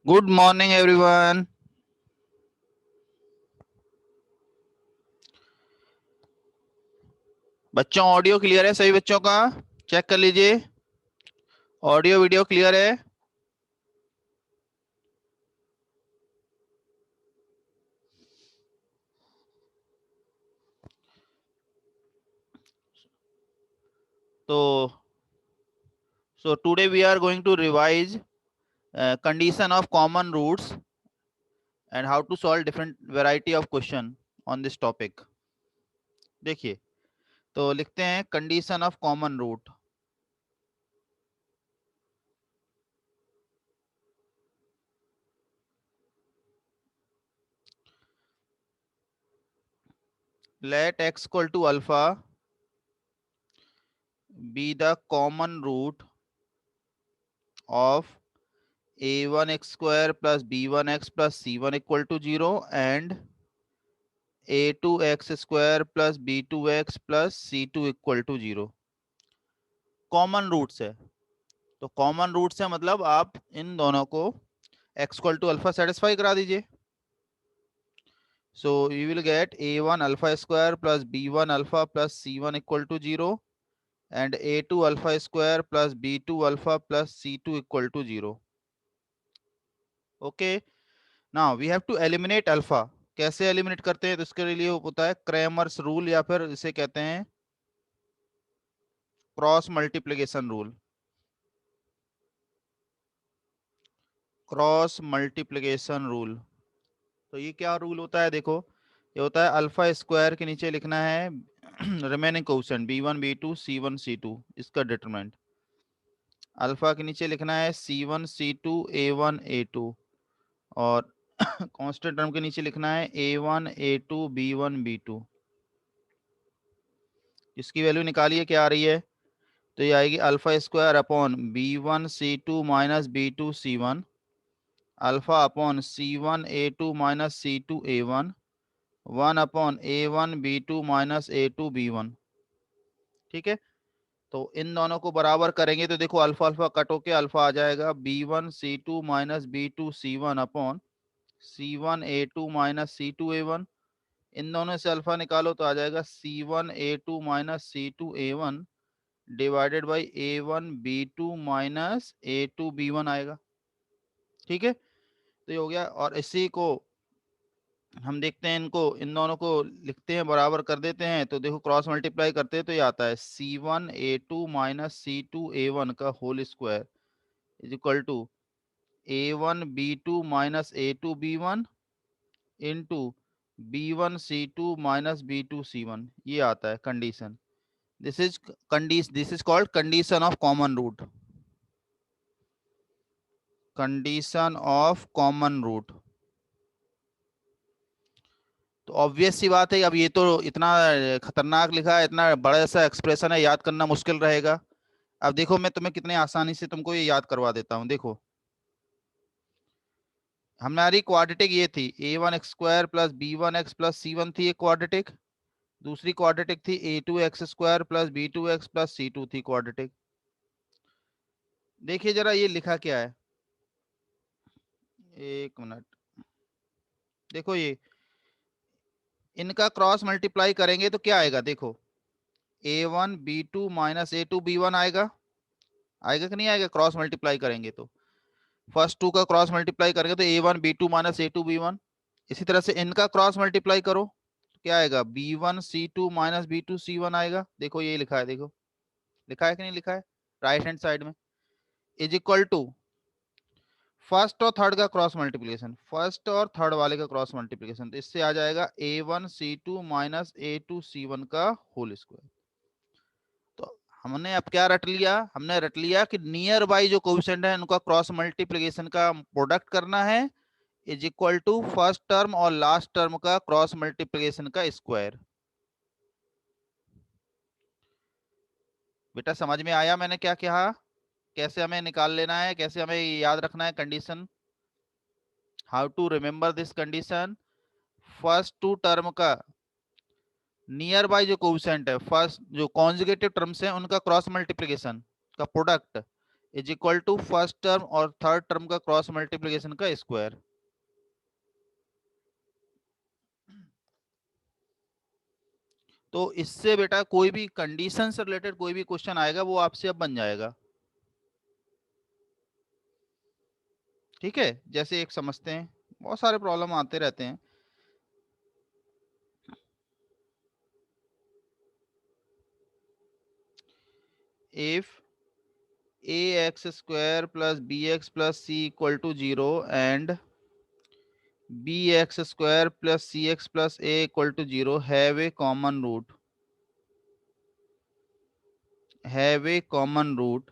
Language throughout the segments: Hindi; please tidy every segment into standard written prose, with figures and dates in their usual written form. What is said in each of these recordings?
Good morning everyone. बच्चों ऑडियो क्लियर है सभी बच्चों का? चेक कर लीजिए, ऑडियो वीडियो क्लियर है? तो today we are going to revise condition of common roots and how to solve different variety of question on this topic। देखिए, तो लिखते हैं condition of common root. Let x equal to alpha be the common root of a1 x square plus b1 x plus c1 equal to 0 and a2 x square plus b2 x plus c2 equal to 0। Common roots है, तो कॉमन रूट्स है मतलब आप इन दोनों को x equal to alpha satisfy करा दीजिए। So you will get a1 alpha square plus b1 alpha plus c1 equal to 0 and a2 alpha square plus b2 alpha plus c2 equal to 0। Okay, now we have to eliminate alpha. कैसे एलिमिनेट करते हैं? तो इसके लिए होता है क्रैमर्स रूल, या फिर इसे कहते हैं cross multiplication rule. Cross multiplication rule, तो ये क्या रूल होता है? देखो, ये होता है अल्फा स्क्वायर के नीचे लिखना है remaining coefficient b1 b2 c1 c2, इसका डिटरमिनेंट। अल्फा के नीचे लिखना है c1 c2 a1 a2, और कांस्टेंट टर्म के नीचे लिखना है a1 a2 b1 b2। इसकी वैल्यू निकालिए, क्या आ रही है? तो ये आएगी alpha square upon b1 c2 minus b2 c1, alpha upon c1 a2 minus c2 a1, 1 upon a1 b2 minus a2 b1। ठीक है, तो इन दोनों को बराबर करेंगे तो देखो अल्फा अल्फा कट होके अल्फा आ जाएगा b1 c2 minus b2 c1 upon c1 a2 minus c2 a1। इन दोनों से अल्फा निकालो तो आ जाएगा c1 a2 minus c2 a1 divided by a1 b2 minus a2 b1 आएगा। ठीक है, तो ये हो गया, और इसी को हम देखते हैं, इनको इन दोनों को लिखते हैं, बराबर कर देते हैं, तो देखो क्रॉस मल्टीप्लाई करते हैं तो ये आता है c1 a2 minus c2 a1 का whole square is equal to a1 b2 minus a2 b1 into b1 c2 minus b2 c1। ये आता है condition. This is called condition of common root. Condition of common root, तो ऑब्वियस सी बात है, अब ये तो इतना खतरनाक लिखा है, इतना बड़ा सा एक्सप्रेशन है, याद करना मुश्किल रहेगा। अब देखो मैं तुम्हें कितने आसानी से तुमको ये याद करवा देता हूँ। देखो, हमारी क्वाड्रेटिक ये थी a1 x square plus b1 x plus c1 थी एक क्वाड्रेटिक। दूसरी क्वाड्रेटिक थी a2 x square plus b2 x plus c2 थी क्वाड्रेटिक। देखिए जरा ये लिखा क्या है, एक मिनट। देखो ये इनका क्रॉस मल्टीप्लाई करेंगे तो क्या आएगा? देखो a1 b2 minus a2 b1 आएगा। आएगा कि नहीं आएगा? क्रॉस मल्टीप्लाई करेंगे तो फर्स्ट टू का क्रॉस मल्टीप्लाई करेंगे तो a1 b2 minus a2 b1। इसी तरह से इनका क्रॉस मल्टीप्लाई करो तो क्या आएगा? b1 c2 minus b2 c1 आएगा। देखो ये लिखा है, देखो लिखा है कि नहीं लिखा है राइट हैंड साइड में, इज इक्वल टू फर्स्ट और थर्ड का क्रॉस मल्टीप्लिकेशन, फर्स्ट और थर्ड वाले का क्रॉस मल्टीप्लिकेशन, तो इससे आ जाएगा a1 c2 minus a2 c1 का होल स्क्वायर। तो हमने अब क्या रट लिया? हमने रट लिया कि नियर बाई जो कोएफिशिएंट है उनका क्रॉस मल्टीप्लिकेशन का प्रोडक्ट करना है is equal to first term और लास्ट टर्म का क्रॉस मल्टीप्लिकेशन का स्क्वायर। बेटा समझ में आया मैंने क्या कहा? कैसे हमें निकाल लेना है, कैसे हमें याद रखना है condition? How to remember this condition? First two term का नियर बाई जो कोएफिशिएंट है, फर्स्ट जो कॉन्जुगेटिव टर्म्स है उनका क्रॉस मल्टीप्लिकेशन का product is equal to first term और थर्ड टर्म का क्रॉस मल्टीप्लीकेशन का स्क्वायर। तो इससे बेटा कोई भी कंडीशन से रिलेटेड कोई भी क्वेश्चन आएगा वो आपसे अब बन जाएगा। ठीक है, जैसे एक समझते हैं, बहुत सारे प्रॉब्लम आते रहते हैं। If a x square plus b x plus C equal to zero and b x square plus c x plus a equal to zero have a common root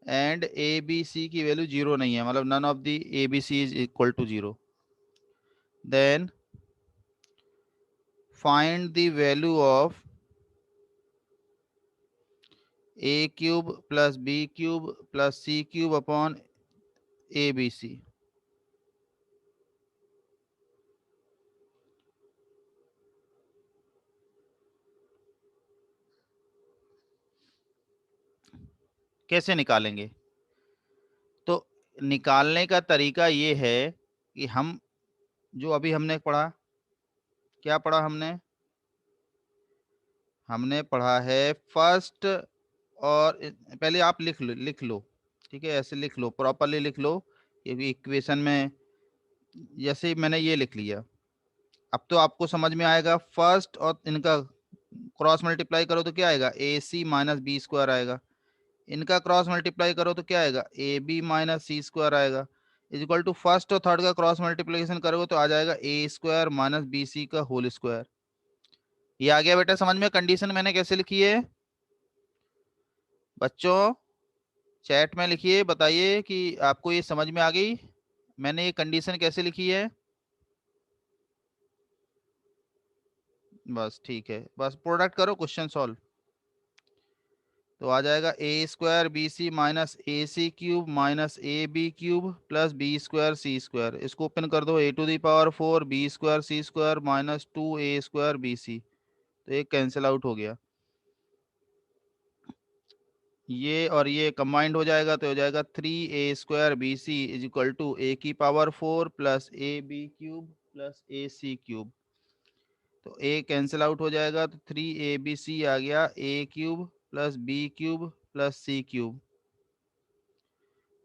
and a B c की वैल्यू जीरो नहीं है, मतलब none of the a B c is equal to zero, then find the value of a cube plus b cube plus c cube upon a B c. कैसे निकालेंगे? तो निकालने का तरीका ये है कि हम जो अभी हमने पढ़ा, क्या पढ़ा हमने? हमने पढ़ा है फर्स्ट, और पहले आप लिख लो। ठीक है, ऐसे लिख लो, प्रॉपरली लिख लो। ये इक्वेशन में जैसे मैंने ये लिख लिया, अब तो आपको समझ में आएगा। फर्स्ट और इनका क्रॉस मल्टीप्लाई करो तो क्या आएगा, a c minus b square आएगा। इनका क्रॉस मल्टीप्लाई करो तो क्या आएगा, a b minus c square आएगा। इज इक्वल टू फर्स्ट और थर्ड का क्रॉस मल्टीप्लिकेशन करोगे तो आ जाएगा a square minus b c का होल स्क्वायर। ये आ गया बेटा समझ में कंडीशन मैंने कैसे लिखी है? बच्चों चैट में लिखिए, बताइए कि आपको ये समझ में आ गई, मैंने ये कंडीशन कैसे लिखी है। बस ठीक है, बस प्रोडक्ट करो, क्वेश्चन सॉल्व। तो आ जाएगा a square b c minus a c cube minus a b cube plus b square c square. इसको ओपन कर दो, a to the power four b square c square minus two a square b c. तो एक कैंसिल आउट हो गया, ये और ये कंबाइंड हो जाएगा तो हो जाएगा three a square b c is equal to a की power four plus a b cube plus a c cube. तो ए कैंसिल आउट हो जाएगा तो थ्री ए बी सी आ गया, a cube plus b cube plus c cube.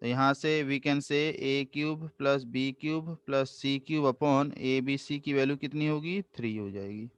तो यहाँ से we can say a cube plus b cube plus c cube upon a B c की वैल्यू कितनी होगी, थ्री हो जाएगी।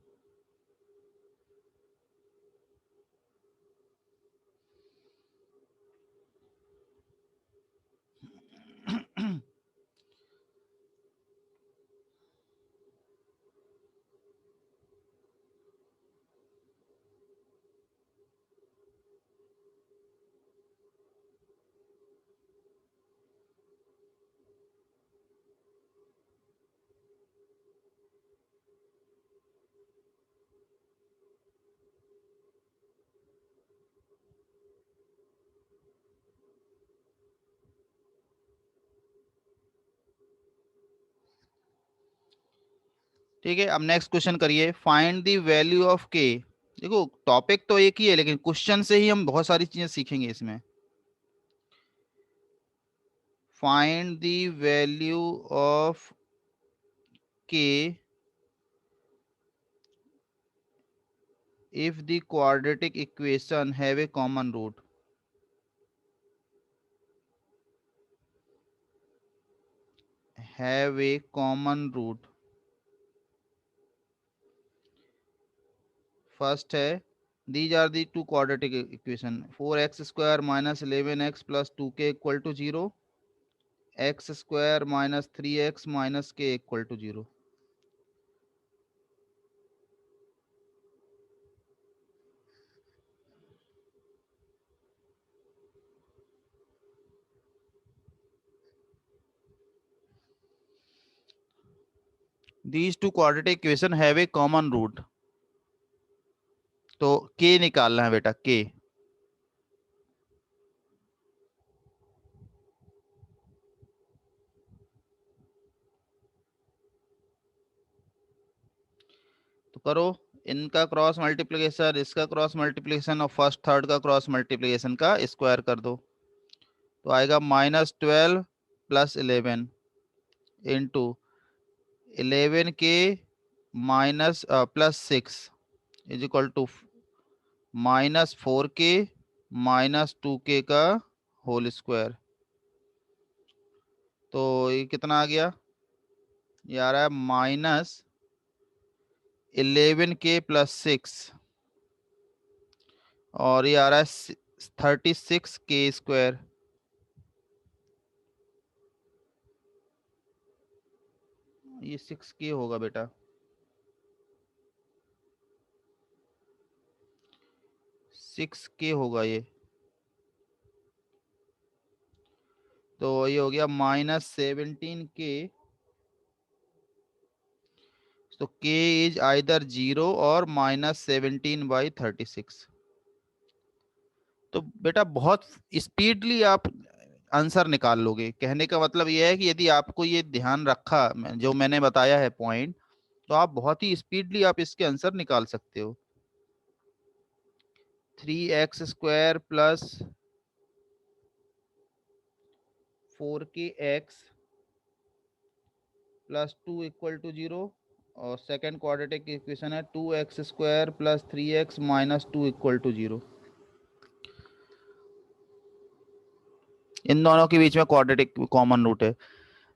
ठीक है, अब नेक्स्ट क्वेश्चन करिए, फाइंड द वैल्यू ऑफ के। देखो टॉपिक तो एक ही है लेकिन क्वेश्चन से ही हम बहुत सारी चीजें सीखेंगे इसमें। फाइंड द वैल्यू ऑफ के if the quadratic equation have a common root। have a common root। First है, these are the two quadratic equation, 4x square minus 11x plus 2k equal to 0, x square minus 3x minus k equal to 0। these two quadratic equation have a common root। तो k निकालना है बेटा, k। तो करो, इनका क्रॉस मल्टीप्लिकेशन, इसका क्रॉस मल्टीप्लिकेशन और फर्स्ट थर्ड का क्रॉस मल्टीप्लिकेशन का स्क्वायर कर दो। तो आएगा -12 + 11 into 11k minus +6 is equal to -4k -2k का होल स्क्वायर। तो ये कितना आ गया? ये आ रहा है -11k + 6 और ये आ रहा है 36k²। ये 6k होगा बेटा, 6k होगा ये। तो ये हो गया -17k। तो k इज आइदर 0 और -17/36। तो बेटा बहुत स्पीडली आप आंसर निकाल लोगे। कहने का मतलब ये है कि यदि आपको ये ध्यान रखा जो मैंने बताया है पॉइंट, तो आप बहुत ही स्पीडली आप इसके आंसर निकाल सकते हो। 3x² + 4kx + 2 = 0 और सेकेंड क्वाड्रेटिक इक्वेशन है 2x² + 3x - 2 = 0। इन दोनों के बीच में क्वाड्रेटिक कॉमन रूट है।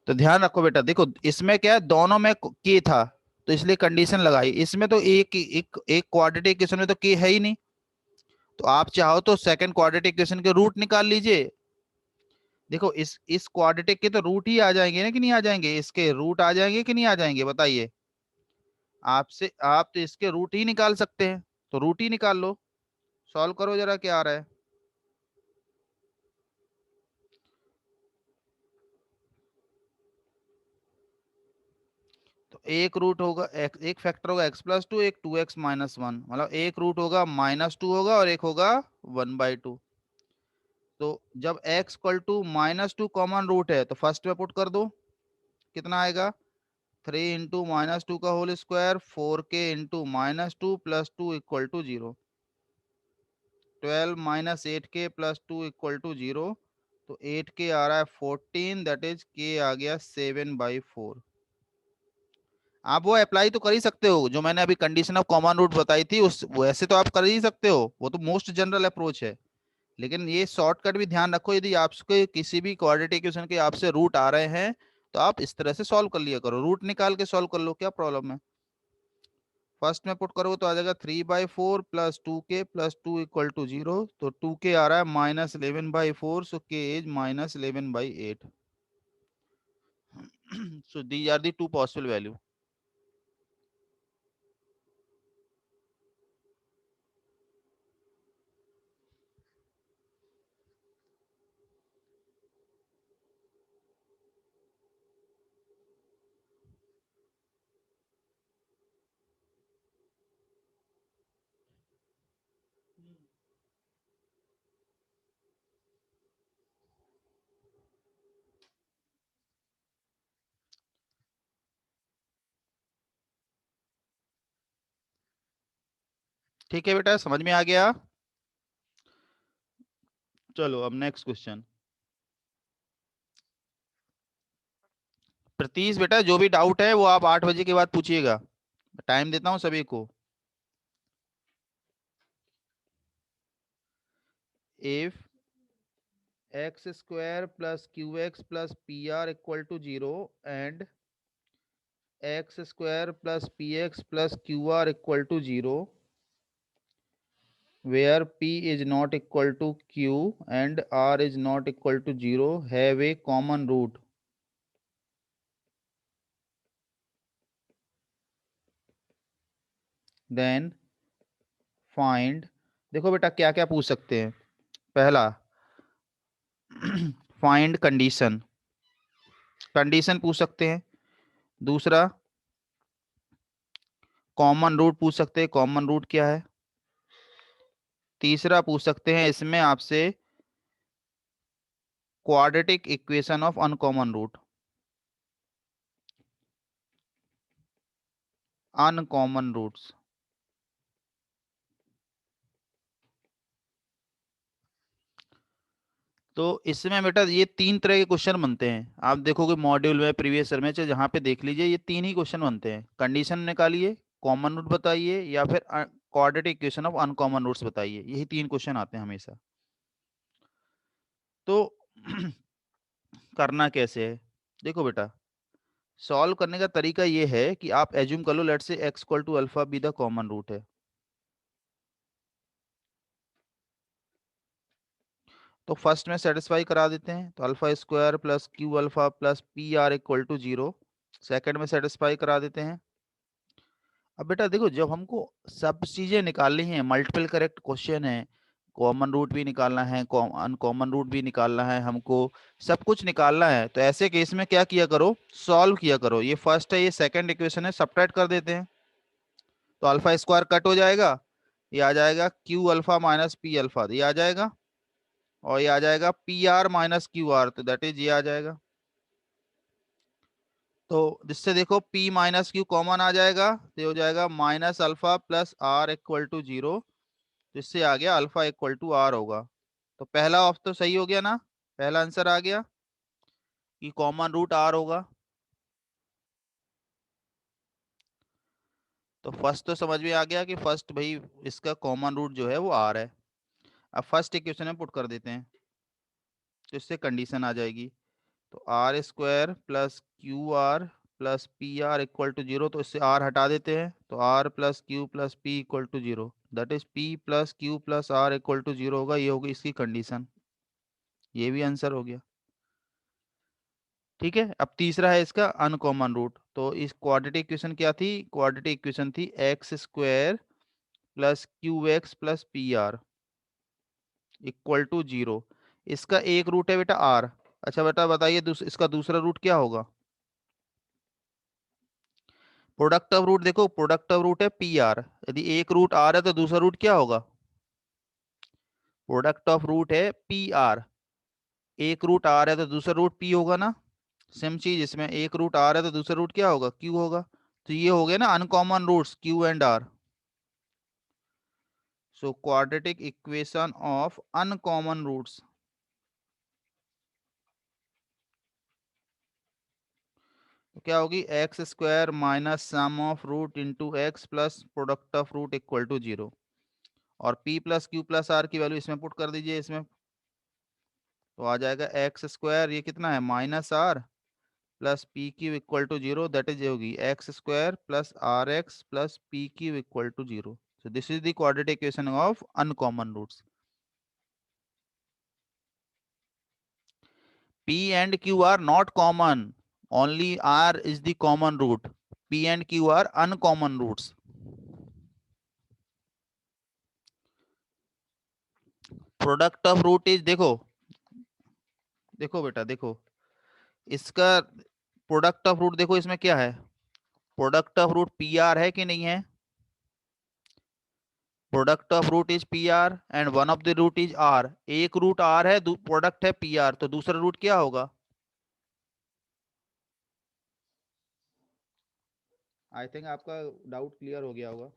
तो ध्यान रखो बेटा, देखो इसमें क्या है, दोनों में के था तो इसलिए कंडीशन लगाई। इसमें तो एक एक एक क्वाड्रेटिक इक्वेशन में तो के है ही नहीं। तो आप चाहो तो सेकंड क्वाड्रेटिक इक्वेशन के रूट निकाल लीजिए। देखो इस क्वाड्रेटिक के तो रूट ही आ जाएंगे ना कि नहीं आ जाएंगे? इसके रूट आ जाएंगे कि नहीं आ जाएंगे बताइए? आपसे आप तो इसके रूट ही निकाल सकते हैं, तो रूट ही निकाल लो। सॉल्व करो जरा, क्या आ रहा है। तो एक रूट होगा एक फैक्टर होगा x+2, एक 2x - 1, मतलब एक रूट होगा -2 होगा और एक होगा 1/2। तो जब x = -2 कॉमन रूट है तो फर्स्ट में पुट कर दो, कितना आएगा? 3 × -2 का होल स्क्वायर 4k × -2 + 2 = 0। 12 - 8k + 2 = 0। तो 8k आ रहा है 14, दैट इज k आ गया 7/4। आप वो अप्लाई तो कर ही सकते हो जो मैंने अभी कंडीशन ऑफ कॉमन रूट बताई थी, उस वैसे तो आप कर ही सकते हो, वो तो मोस्ट जनरल अप्रोच है। लेकिन ये शॉर्टकट भी ध्यान रखो, यदि आपके किसी भी क्वाड्रेटिक इक्वेशन के आपसे रूट आ रहे हैं तो आप इस तरह से सॉल्व कर लिया करो, रूट निकाल के सॉल्व कर लो, क्या प्रॉब्लम है। फर्स्ट में पुट करोगे तो आ जाएगा 3/4 + 2k + 2 = 0। तो 2k आ रहा है -11/4, सो k is -11/8। so these are the two possible value। ठीक है बेटा, समझ में आ गया। चलो अब नेक्स्ट क्वेश्चन। प्रतीश बेटा, जो भी डाउट है वो आप 8 बजे के बाद पूछिएगा, टाइम देता हूँ सभी को। If x² + qx + pr = 0 and x² + px + qr = 0, where p is not equal to q and r is not equal to 0, have a common root, then find। देखो बेटा क्या क्या पूछ सकते हैं। पहला फाइंड कंडीशन, कंडीशन पूछ सकते हैं। दूसरा कॉमन रूट पूछ सकते हैं, कॉमन रूट क्या है। तीसरा पूछ सकते हैं इसमें आपसे quadratic equation of uncommon root, uncommon roots. तो इसमें बेटा ये तीन तरह के क्वेश्चन बनते हैं, आप देखोगे मॉड्यूल में, प्रीवियस ईयर में, चाहे जहाँ पे देख लीजिए, ये तीन ही क्वेश्चन बनते हैं। कंडीशन निकालिए, कॉमन रूट बताइए, या फिर quadratic equation of uncommon roots बताइए। यही तीन क्वेश्चन आते हैं हमेशा। तो करना कैसे है, देखो बेटा, सॉल्व करने का तरीका ये है कि आप एज्यूम कर लो, let say x equal to alpha be the common root है। तो फर्स्ट में सेटिस्फाई करा देते हैं, तो alpha square plus q alpha plus p r equal to zero. Second में सेटिस्फाई करा देते हैं। अब बेटा देखो, जब हमको सब चीजें निकालनी है, मल्टीपल करेक्ट क्वेश्चन है, कॉमन रूट भी निकालना है, अनकॉमन रूट भी निकालना है, हमको सब कुछ निकालना है, तो ऐसे केस में क्या किया करो, सॉल्व किया करो। ये फर्स्ट है, ये सेकंड इक्वेशन है, सब्ट्रैक्ट कर देते हैं, तो अल्फा स्क्वायर कट हो जाएगा, ये आ जाएगा q alpha minus p alpha, ये आ जाएगा, और ये आ जाएगा p r minus q r, तो दैट इज ये आ जाएगा। तो जिससे देखो p माइनस क्यू कॉमन आ जाएगा, तो ये हो जाएगा minus alpha plus r equal to zero. जिससे आ गया अल्फा इक्वल टू आर होगा। तो पहला ऑप्शन तो सही हो गया ना, पहला आंसर आ गया कि कॉमन रूट आर होगा। तो फर्स्ट तो समझ में आ गया कि फर्स्ट भाई इसका कॉमन रूट जो है वो आर है। अब फर्स्ट इक्वेशन में पुट कर देते हैं, तो इससे कंडीशन आ जाएगी, तो r square plus q r plus p r equal to zero. तो इससे आर हटा देते हैं, तो r plus q plus p equal to zero, that is p plus q plus r equal to zero होगा। ये होगी इसकी कंडीशन, ये भी आंसर हो गया। ठीक है, अब तीसरा है इसका अनकॉमन रूट। तो इस क्वाड्रेटिक इक्वेशन क्या थी, क्वाड्रेटिक इक्वेशन थी x square plus q x plus p r equal to zero. इसका एक रूट है बेटा आर। अच्छा बेटा बताइए, इसका दूसरा रूट क्या होगा। प्रोडक्ट ऑफ रूट, देखो प्रोडक्ट ऑफ रूट है पी आर, यदि एक रूट आर है तो दूसरा रूट क्या होगा, प्रोडक्ट ऑफ रूट है पी आर, एक रूट आर है तो दूसरा रूट पी होगा ना। सेम चीज इसमें, एक रूट आर है तो दूसरा रूट क्या होगा, क्यू होगा। तो ये हो गया ना uncommon roots q and r. So quadratic equation of uncommon roots, तो क्या होगी, x square minus sum of root into x plus product of root equal to zero. और p plus q plus r की वैल्यू इसमें पुट कर दीजिए इसमें, तो आ जाएगा एक्स स्क्वायर, ये कितना है minus r plus p q equal to zero, that is होगी x square plus r x plus p q equal to zero. So this is the quadratic equation of uncommon roots. P and Q are not common. Only R is the common root. P and Q are uncommon roots. Product of root is, देखो देखो बेटा देखो, इसका प्रोडक्ट ऑफ रूट देखो, इसमें क्या है, product of root p r है कि नहीं है, product of root is p r and one of the root is r. एक रूट आर है, प्रोडक्ट है पी आर, तो दूसरा रूट क्या होगा। आई थिंक आपका डाउट क्लियर हो गया होगा।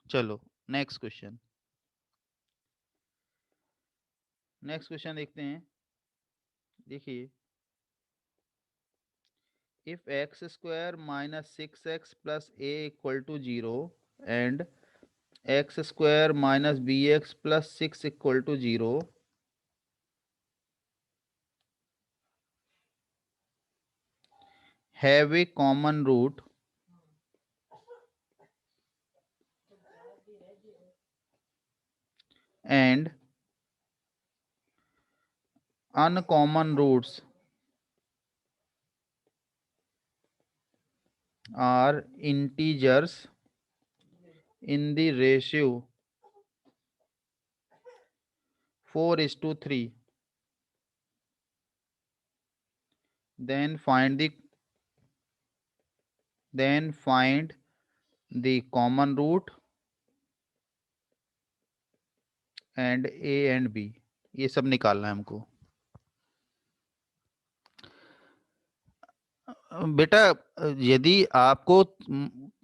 चलो नेक्स्ट क्वेश्चन, नेक्स्ट क्वेश्चन देखते हैं। देखिए, if x square minus 6x plus a equal to 0 and x square minus bx plus 6 equal to 0, have a common root and uncommon roots are integers in the ratio 4:3, then find the common root and a and b। ये सब निकालना है हमको। बेटा यदि आपको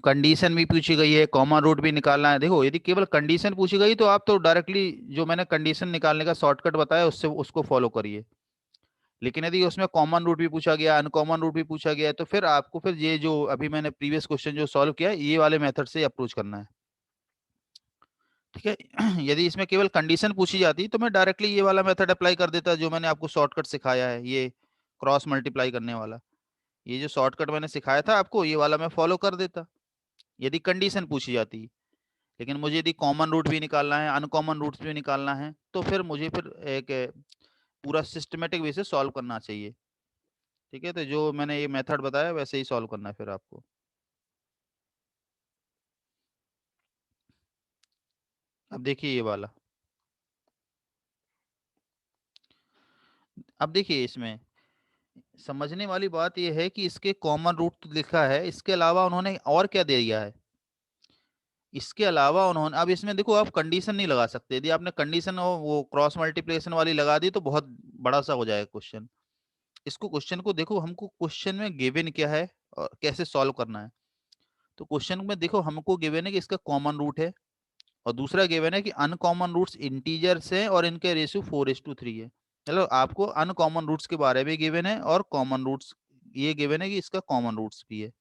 कंडीशन भी पूछी गई है, कॉमन रूट भी निकालना है, देखो यदि केवल कंडीशन पूछी गई तो आप तो डायरेक्टली जो मैंने कंडीशन निकालने का शॉर्टकट बताया उससे उसको फॉलो करिए। लेकिन यदि उसमें कॉमन रूट भी पूछा गया, अनकॉमन रूट भी पूछा गया है, तो फिर आपको फिर ये जो अभी मैंने प्रीवियस क्वेश्चन जो सॉल्व किया है ये वाले मेथड से अप्रोच करना है। ठीक है। यदि इसमें केवल कंडीशन पूछी जाती तो मैं डायरेक्टली ये वाला मेथड अप्लाई कर देता जो मैंने आपको शॉर्टकट सिखाया है, ये क्रॉस मल्टीप्लाई करने वाला। ये जो शॉर्टकट मैंने सिखाया था आपको ये वाला मैं फॉलो कर देता यदि कंडीशन पूछी जाती। लेकिन मुझे यदि कॉमन रूट भी निकालना है, अनकॉमन रूट्स भी निकालना है, तो फिर मुझे फिर एक पूरा सिस्टमेटिक वे से सॉल्व करना चाहिए। ठीक है, तो जो मैंने ये मेथड बताया वैसे ही सॉल्व करना है फिर आपको। अब देखिए ये वाला। अब देखिए इसमें समझने वाली बात यह है कि इसके कॉमन रूट तो लिखा है, इसके अलावा उन्होंने और क्या दे दिया है। इसके अलावा उन्होंने, अब इसमें देखो आप कंडीशन नहीं लगा सकते, यदि आपने कंडीशन वो क्रॉस मल्टीप्लिकेशन वाली लगा दी तो बहुत बड़ा सा हो जाएगा क्वेश्चन। इसको क्वेश्चन को देखो, हमको क्वेश्चन में गिवन क्या है और कैसे सॉल्व करना है। तो क्वेश्चन में देखो हमको गिवन है कि इसका कॉमन रूट है, और दूसरा गिवन है कि अनकॉमन रूट्स इंटीजर्स हैं और इनके रेशियो 4:3 है। चलो आपको अनकॉमन रूट्स के बारे में गिवन है और कॉमन रूट्स ये गिवन है कि इसका कॉमन रूट्स भी है।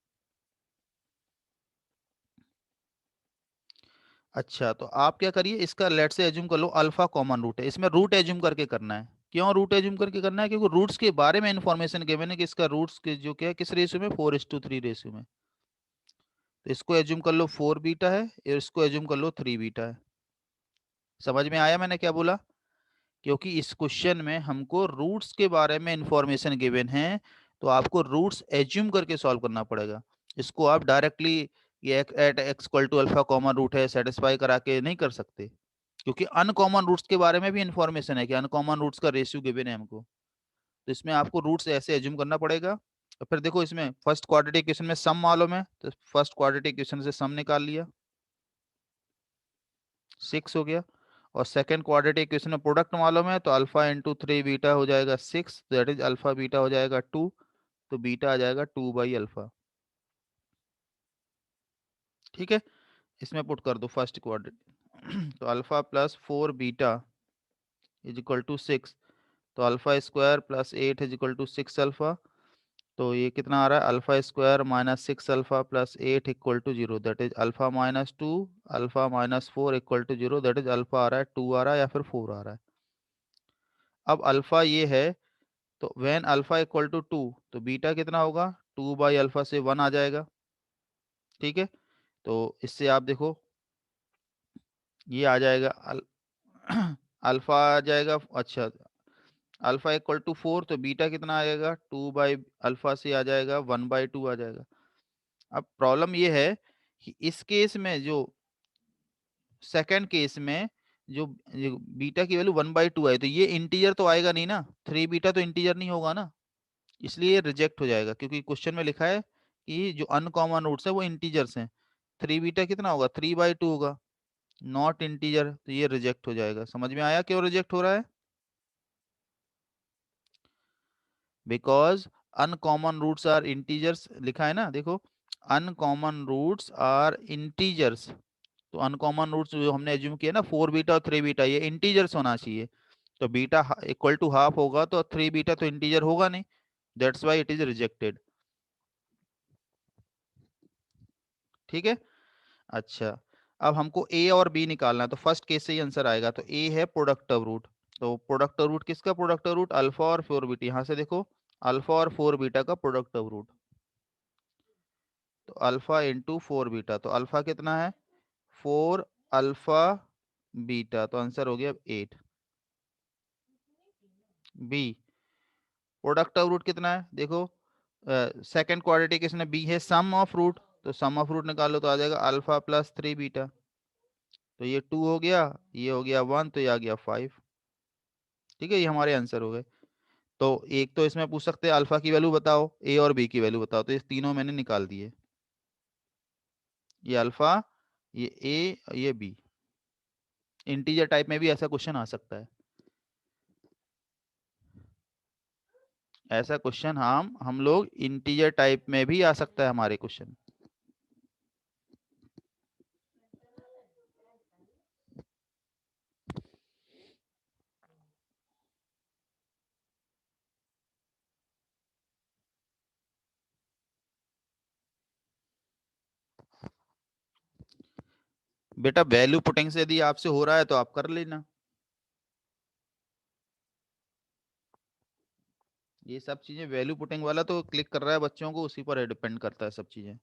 अच्छा, तो आप क्या करिए, इसका लेट से एज्यूम कर लो अल्फा कॉमन रूट है, इसमें रूट एज्यूम करके करना है। क्यों रूट एज्यूम करके करना है? क्योंकि रूट्स के बारे में इंफॉर्मेशन गिवन है कि इसका रूट्स के जो क्या है किस रेशियो में, 4:3 रेशियो में। तो इसको एज्यूम कर लो 4 बीटा है और इसको एज्यूम कर लो 3 बीटा है। समझ में आया मैंने क्या बोला? क्योंकि इस क्वेश्चन में हमको रूट्स के बारे में इंफॉर्मेशन गिवन है, तो आपको रूट्स एज्यूम करके सॉल्व करना पड़ेगा। इसको आप डायरेक्टली ये at x equal to alpha common root है सेटिस्फाई करा के नहीं कर सकते, क्योंकि अनकॉमन रूट्स के बारे में भी इंफॉर्मेशन है कि अनकॉमन रूट्स का रेशियो गिवन है हमको। तो इसमें आपको रूट्स ऐसे एज्यूम करना पड़ेगा। और फिर देखो इसमें फर्स्ट क्वाड्रेटिक इक्वेशन में सम मालूम है, तो फर्स्ट क्वाड्रेटिक इक्वेशन से सम निकाल लिया, 6 हो गया। और सेकंड क्वाड्रेटिक इक्वेशन में प्रोडक्ट मालूम है, तो अल्फा इंटू 3 बीटा हो जाएगा 6, दैट इज अल्फा बीटा हो जाएगा 2, तो बीटा आ जाएगा 2/अल्फा। ठीक है, इसमें पुट कर दो फर्स्ट क्वाड्रेटिक। तो alpha plus 4 beta is equal to 6, तो alpha square plus 8 is equal to 6 alpha. तो ये कितना आ रहा है, alpha square minus 6 alpha plus 8 equal to 0, that is alpha minus 2, alpha minus 4 equal to 0, that is alpha आ रहा है 2 आ रहा है या फिर 4 आ रहा है। अब अल्फा ये है, तो व्हेन अल्फा इक्वल टू 2, तो बीटा कितना होगा, 2/अल्फा से 1 आ जाएगा। ठीक है, तो इससे आप देखो ये आ जाएगा अल्फा आ जाएगा। अच्छा, अल्फा इक्वल टू 4, तो बीटा कितना आएगा, 2/अल्फा से आ जाएगा 1/2 आ जाएगा। अब प्रॉब्लम ये है कि इस केस में जो सेकंड केस में जो बीटा की वैल्यू 1/2 है, तो ये इंटीजर तो आएगा नहीं ना, 3 बीटा तो इंटीजर नहीं होगा ना, इसलिए रिजेक्ट हो जाएगा। क्योंकि क्वेश्चन में लिखा है कि जो अनकॉमन रूट्स है वो इंटीजर्स हैं। 3 बीटा कितना होगा, 3/2 होगा, नॉट इंटीजर, तो ये रिजेक्ट हो जाएगा। समझ में आया क्यों रिजेक्ट हो रहा है? Because uncommon roots are integers लिखा है ना, देखो अनकॉमन रूट्स आर इंटीजर्स। तो अनकॉमन रूट्स जो हमने एज्यूम किया ना 4 बीटा और 3 बीटा, ये इंटीजर्स होना चाहिए। तो बीटा इक्वल टू हाफ होगा तो 3 बीटा तो इंटीजर होगा नहीं, that's why it is rejected. ठीक है। अच्छा, अब हमको ए और बी निकालना है, तो फर्स्ट केस से ही आंसर आएगा। तो ए है प्रोडक्टिव रूट, तो प्रोडक्टिव रूट किसका, प्रोडक्टिव रूट अल्फा और 4 बीटा, यहाँ से देखो अल्फा और 4 बीटा का प्रोडक्टिव रूट, तो अल्फा इंटू 4 बीटा, तो अल्फा कितना है 4 अल्फा बीटा, तो आंसर हो गया 8। बी प्रोडक्टिव रूट कितना है देखो, सेकंड क्वाड्रेटिक इसमें बी है सम ऑफ रूट, तो सम ऑफ रूट निकालो तो आ जाएगा अल्फा प्लस 3 बीटा, तो ये 2 हो गया, ये हो गया 1, तो ये आ गया 5। ठीक है, ये हमारे आंसर हो गए। तो एक तो इसमें पूछ सकते हैं अल्फा की वैल्यू बताओ, ए और बी की वैल्यू बताओ, तो ये तीनों मैंने निकाल दिए, ये अल्फा, ये ए, ये बी। इंटीजर टाइप में भी ऐसा क्वेश्चन आ सकता है। ऐसा क्वेश्चन हम लोग इंटीजर टाइप में भी आ सकता है हमारे क्वेश्चन। बेटा वैल्यू पुटिंग से यदि आपसे हो रहा है तो आप कर लेना। ये सब चीजें वैल्यू पुटिंग वाला तो क्लिक कर रहा है बच्चों को, उसी पर डिपेंड करता है सब चीजें।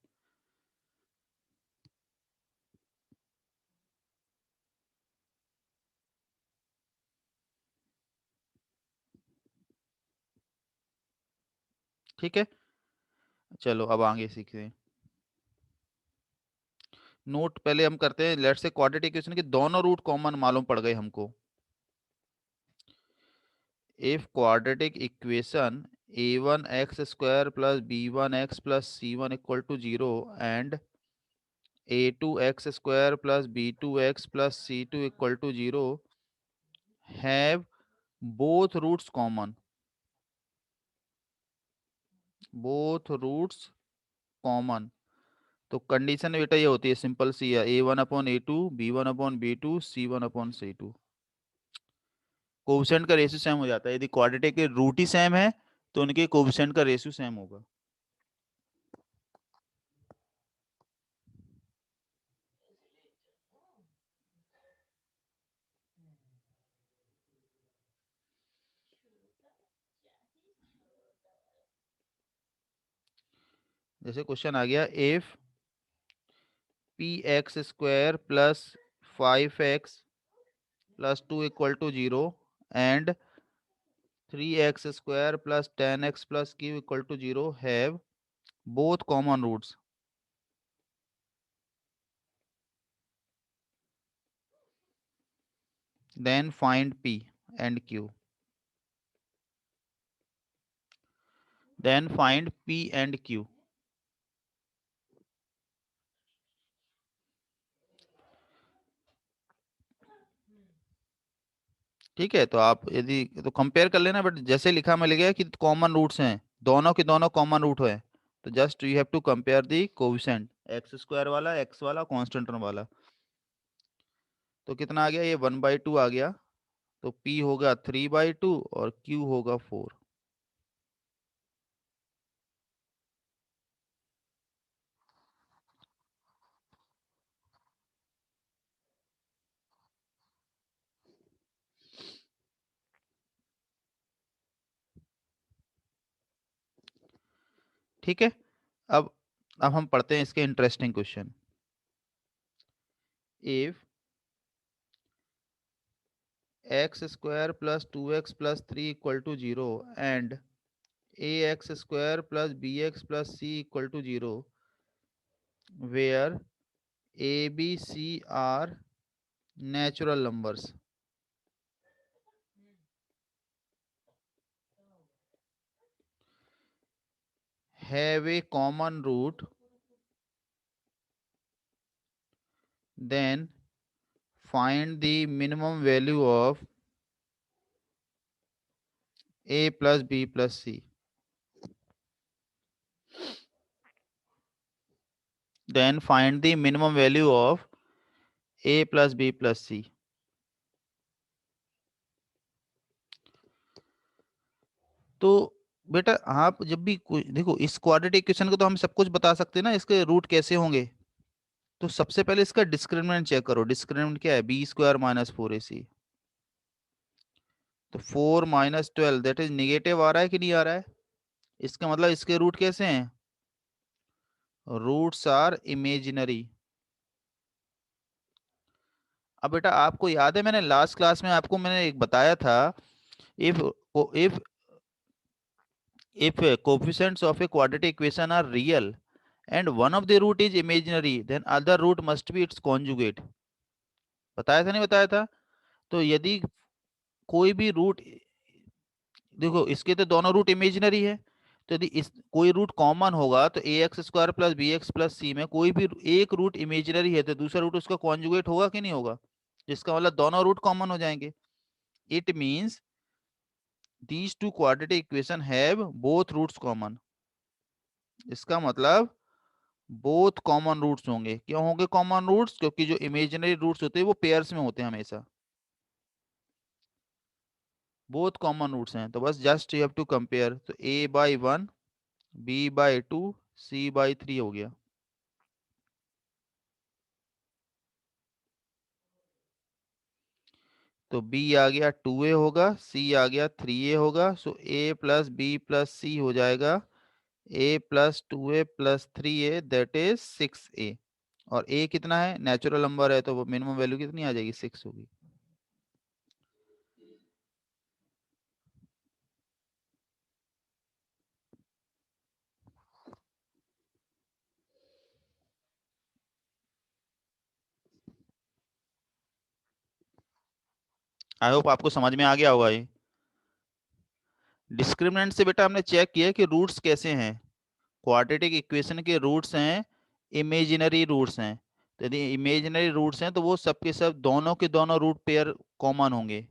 ठीक है, चलो अब आगे सीखते हैं। नोट पहले हम करते हैं, लेट्स से क्वाड्रेटिक इक्वेशन के दोनों रूट कॉमन मालूम पड़ गए हमको। If quadratic equation a1x² plus b1x plus c1 equal to 0 and a2x² plus b2x plus c2 equal to 0 have both roots common, both roots common, तो कंडीशन बेटा ये होती है, सिंपल सी है, a1/a2 b1/b2 c1/c2। कोफिशिएंट का रेशियो सेम हो जाता है, यदि क्वाड्रेटिक के रूट ही सेम है तो उनके कोफिशिएंट का रेशियो सेम होगा। जैसे क्वेश्चन आ गया, if px² plus 5x plus 2 equal to 0 and 3x² plus 10x plus q equal to 0 have both common roots, then find p and q, then find p and q। ठीक है, तो आप यदि तो कंपेयर कर लेना, बट जैसे लिखा मैं लिखा कि कॉमन रूट्स हैं, दोनों के दोनों कॉमन रूट है, तो just you have to compare the coefficient, x² वाला, x वाला, कांस्टेंट वाला। तो कितना आ गया, ये 1/2 आ गया, तो p होगा 3/2 और q होगा 4। ठीक है, अब हम पढ़ते हैं इसके interesting question. If x² plus 2x plus 3 equal to 0 and ax² plus bx plus c equal to 0 where a b c are natural numbers, have a common root, then find the minimum value of a plus b plus c, then find the minimum value of a plus b plus c। तो बेटा आप जब भी देखो, इस क्वाड्रेटिक इक्वेशन को तो हम सब कुछ बता सकते हैं ना, इसके रूट कैसे होंगे। तो सबसे पहले इसका डिस्क्रिमिनेंट चेक करो, डिस्क्रिमिनेंट क्या है, b² - 4ac। तो 4 - 12 दैट इज निगेटिव आ रहा है कि नहीं आ रहा है, इसका मतलब इसके रूट कैसे हैं, रूट्स आर इमेजिनरी। अब बेटा आपको याद है, मैंने लास्ट क्लास में आपको मैंने एक बताया था, if if if coefficients of a quadratic equation are real and one of the root is imaginary, then other root must be its conjugate। बताया था नहीं बताया था। तो यदि कोई भी रूट, देखो इसके तो दोनों रूट इमेजिनरी है, तो यदि इस कोई रूट कॉमन होगा तो ax² plus bx plus c में कोई भी एक रूट इमेजिनरी है तो दूसरा रूट उसका कॉन्जुगेट होगा कि नहीं होगा, जिसका मतलब दोनों रूट कॉमन हो जाएंगे। It means these two quadratic equation have both roots common. इसका मतलब बोथ कॉमन रूट्स होंगे। क्यों होंगे कॉमन रूट्स? क्योंकि जो इमेजिनरी रूट्स होते हैं वो पेयर्स में होते हैं हमेशा। बोथ कॉमन रूट्स हैं तो बस just you have to compare. तो a/1, b/2, c/3 हो गया। तो b आ गया 2a होगा, c आ गया 3a होगा। सो a plus b plus c हो जाएगा a plus 2a plus 3a, that is 6a। और a कितना है? नेचुरल नंबर है तो वो मिनिमम वैल्यू कितनी आ जाएगी? 6 होगी। आई होप आपको समझ में आ गया होगा ये। डिस्क्रिमिनेंट से बेटा हमने चेक किया कि रूट्स कैसे हैं। क्वाड्रेटिक इक्वेशन के रूट्स हैं इमेजिनरी रूट्स हैं। तो यदि इमेजिनरी रूट्स हैं तो वो सबके सब दोनों के दोनों रूट पेयर कॉमन होंगे।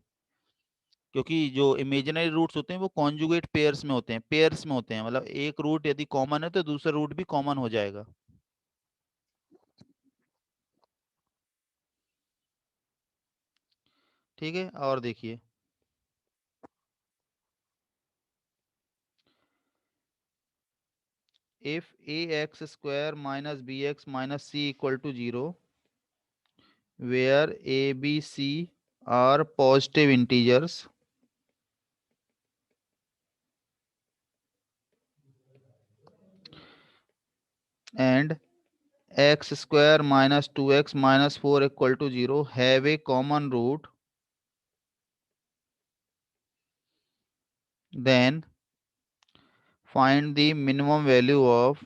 क्योंकि जो इमेजिनरी रूट्स होते हैं वो कॉन्जुगेट पेयर्स में होते हैं, पेयर्स में होते हैं। मतलब एक रूट यदि कॉमन है तो दूसरा रूट भी कॉमन हो जाएगा। ठीक है, और देखिए if ax² minus bx minus c equal to 0, where a b c are positive integers and x² minus 2x minus 4 equal to 0 have a common root, then find the minimum value of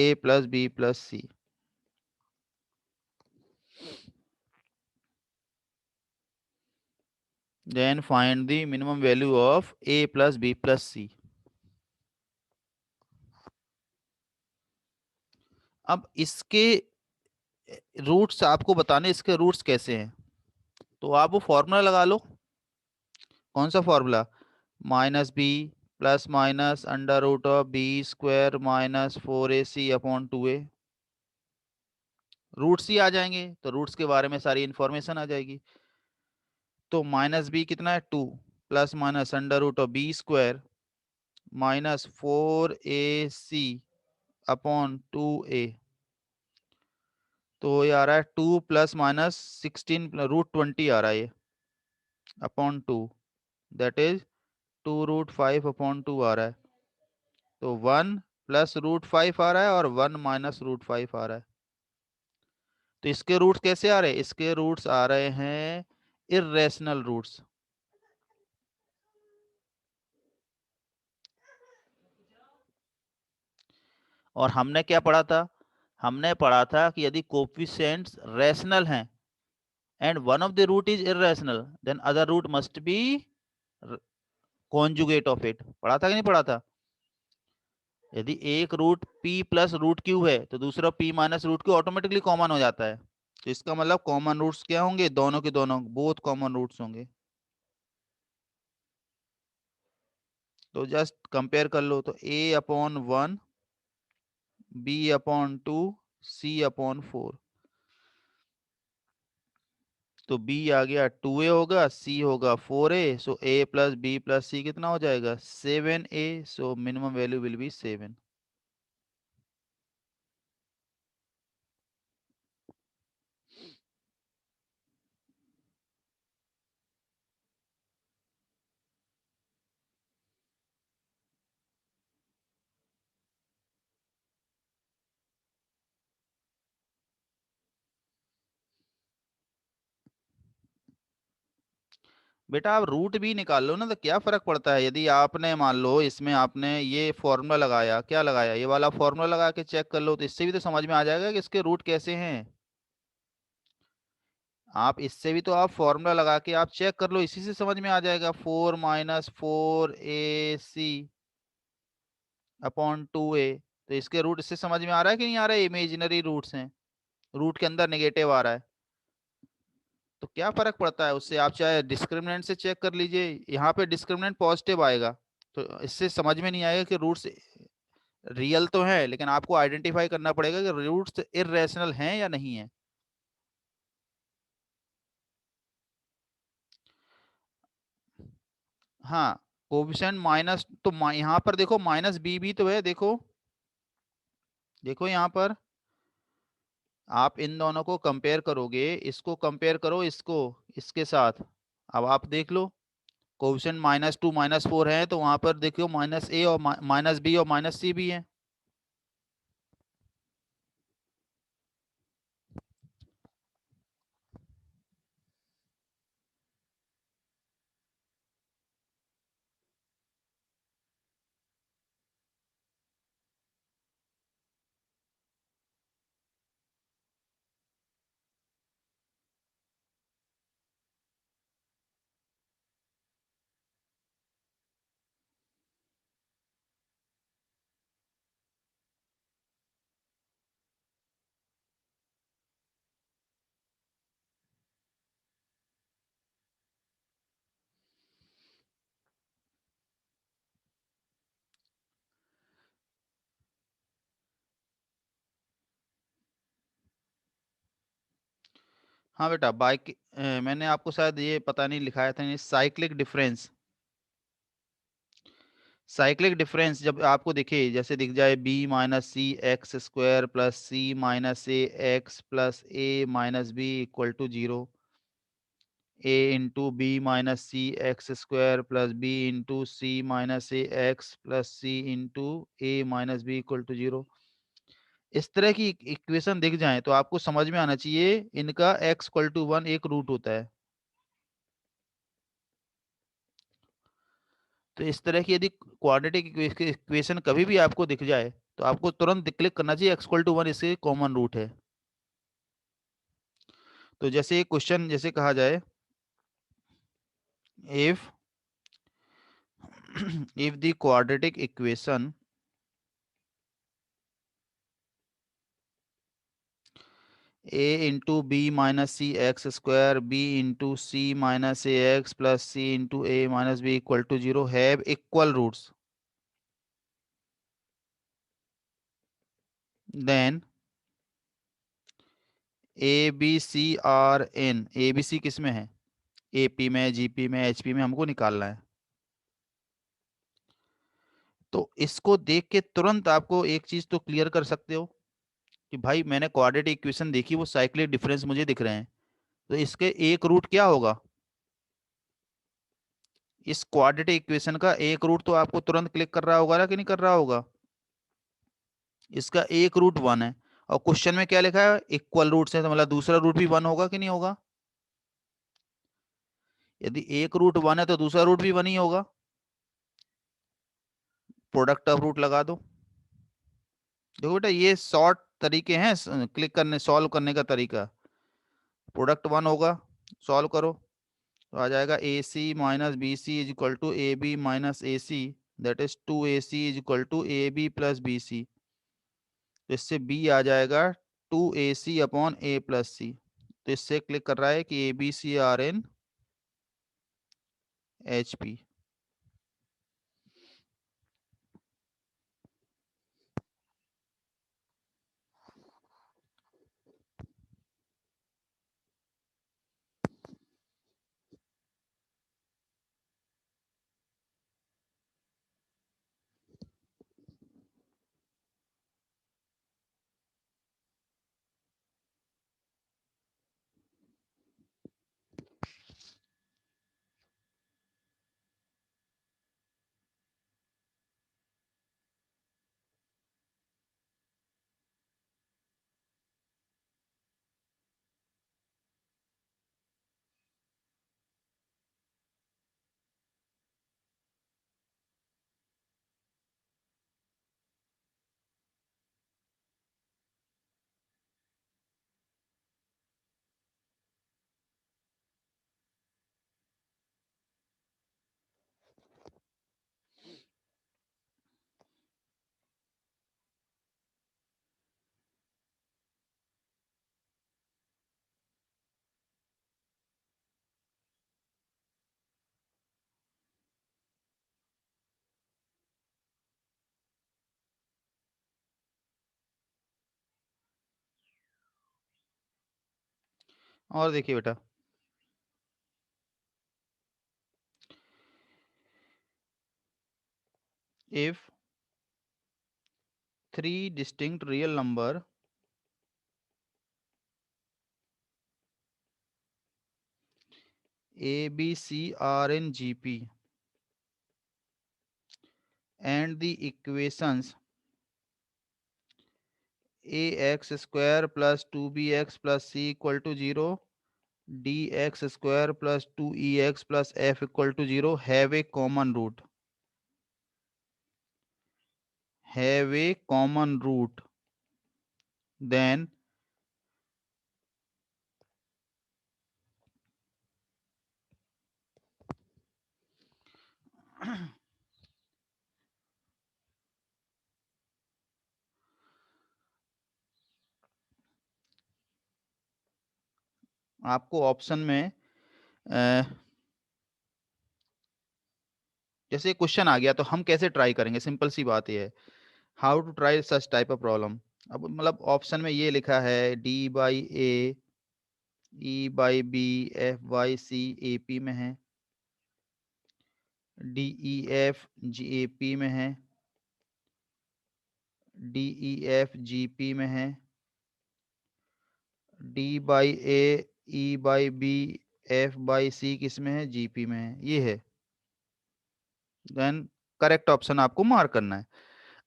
a plus b plus c. Then find the minimum value of a plus b plus c. अब इसके रूट्स आपको बताने, इसके रूट्स कैसे हैं। तो आप वो फॉर्मूला लगा लो। कौन सा formula? -b plus minus under root of b² minus 4ac/2a। Roots ही आ जाएंगे तो रूट्स के बारे में सारी इंफॉर्मेशन आ जाएगी। तो -b कितना है? 2 plus minus under root of b² minus 4ac/2a। तो ये आ रहा है 2 प्लस माइनस 16 √20 आ रहा है ये अपॉन 2, दैट इज 2√5/2 आ रहा है। तो 1 प्लस √5 आ रहा है और 1 माइनस √5 आ रहा है। तो इसके रूट्स कैसे आ रहे हैं? इसके रूट्स आ रहे हैं इर्रेशनल रूट्स। और हमने क्या पढ़ा था? हमने पढ़ा था कि यदि कोफिशिएंट्स रैशनल हैं and one of the root is irrational, then other root must be conjugate of it. पढ़ा था कि नहीं पढ़ा था? यदि एक root p plus root q है तो दूसरा p minus root q automatically common हो जाता है। तो इसका मतलब कॉमन रूट्स क्या होंगे? दोनों के दोनों बोथ कॉमन रूट्स होंगे। तो जस्ट कंपेयर कर लो। तो a/1, b/2, c/4। तो b आ गया 2a होगा, c होगा 4a। So a plus b plus c कितना हो जाएगा? 7a। So minimum value will be 7। बेटा आप रूट भी निकाल लो ना, तो क्या फर्क पड़ता है? यदि आपने मान लो इसमें आपने ये फॉर्मूला लगाया, क्या लगाया? ये वाला फॉर्मूला लगा के चेक कर लो, तो इससे भी तो समझ में आ जाएगा कि इसके रूट कैसे हैं। आप इससे भी तो आप फॉर्मूला लगा के आप चेक कर लो, इसी से समझ में आ जाएगा। 4 माइनस 4ac/2a। तो इसके रूट इससे समझ में आ रहा है कि नहीं आ रहा है? इमेजिनरी रूट्स हैं, रूट के अंदर नेगेटिव आ रहा है। तो क्या फर्क पड़ता है उससे, आप चाहे डिस्क्रिमिनेंट से चेक कर लीजिए, यहाँ पे डिस्क्रिमिनेंट पॉजिटिव आएगा, तो इससे समझ में नहीं आएगा कि रूट्स रियल तो है, लेकिन आपको आइडेंटिफाई करना पड़ेगा कि रूट्स इरेशनल हैं या नहीं है। हाँ, कोफिशिएंट माइनस तो यहाँ पर देखो माइनस बी भी तो है, देखो देखो यहाँ पर आप इन दोनों को कंपेयर करोगे, इसको कंपेयर करो इसको इसके साथ, अब आप देख लो कोफिशिएंट -2 -4 है, तो वहां पर देखो माइनस ए और माइनस बी और माइनस सी भी है। हाँ बेटा, बाइक मैंने आपको शायद ये पता नहीं लिखाया था, ये साइक्लिक डिफरेंस, साइक्लिक डिफरेंस जब आपको दिखे, जैसे दिख जाए b minus C x square plus c minus A x plus a minus B equal to zero, a into B minus C x square plus b into C minus A x plus C into A minus B equal to zero, इस तरह की इक्वेशन दिख जाए तो आपको समझ में आना चाहिए इनका x इक्वल टू 1 एक रूट होता है। तो इस तरह की यदि क्वाड्रेटिक इक्वेशन कभी भी आपको दिख जाए तो आपको तुरंत क्लिक करना चाहिए x इक्वल टू 1 इससे कॉमन रूट है। तो जैसे क्वेश्चन जैसे कहा जाए, if if the quadratic equation a into B minus C x square B into C minus A x plus C into A minus B equal to zero have equal roots, then A B C are in, A B C किस में है, एपी में जीपी में एचपी में हमको निकालना है। तो इसको देख के तुरंत आपको एक चीज तो क्लियर कर सकते हो कि भाई मैंने क्वाड्रेटिक इक्वेशन देखी, वो साइक्लिक डिफरेंस मुझे दिख रहे हैं, तो इसके एक रूट क्या होगा, इस क्वाड्रेटिक इक्वेशन का एक रूट तो आपको तुरंत क्लिक कर रहा होगा ना कि नहीं कर रहा होगा, इसका एक रूट 1 है, और क्वेश्चन में क्या लिखा है इक्वल रूट है, तो मतलब दूसरा रूट भी 1 होगा कि नहीं होगा, यदि एक रूट 1 है तो दूसरा रूट भी 1 ही होगा, प्रोडक्ट ऑफ रूट लगा दो। देखो बेटा ये शॉर्ट तरीके हैं क्लिक करने सॉल्व करने का तरीका, प्रोडक्ट 1 होगा, सॉल्व करो तो आ जाएगा a c minus b c is equal to a b minus a c, that is 2ac is equal to a b plus b c, तो इससे b आ जाएगा 2ac अपॉन ए प्लस सी, तो इससे क्लिक कर रहा है कि A B C are in H P. और देखिए बेटा, if 3 distinct real number A, B, C are in GP and the equations ax square plus 2bx plus c equal to 0, dx square plus 2ex plus f equal to 0 have a common root. Have a common root. Then आपको ऑप्शन में जैसे क्वेश्चन आ गया तो हम कैसे ट्राई करेंगे, सिंपल सी बात ये है, how to try such type of problem. अब मतलब ऑप्शन में ये लिखा है d by a e by b f by c AP में है, d e f g AP में है, d e f GP में है, d by a e by b f by c किस में है, जीपी में है, ये है। देन करेक्ट ऑप्शन आपको मार्क करना है।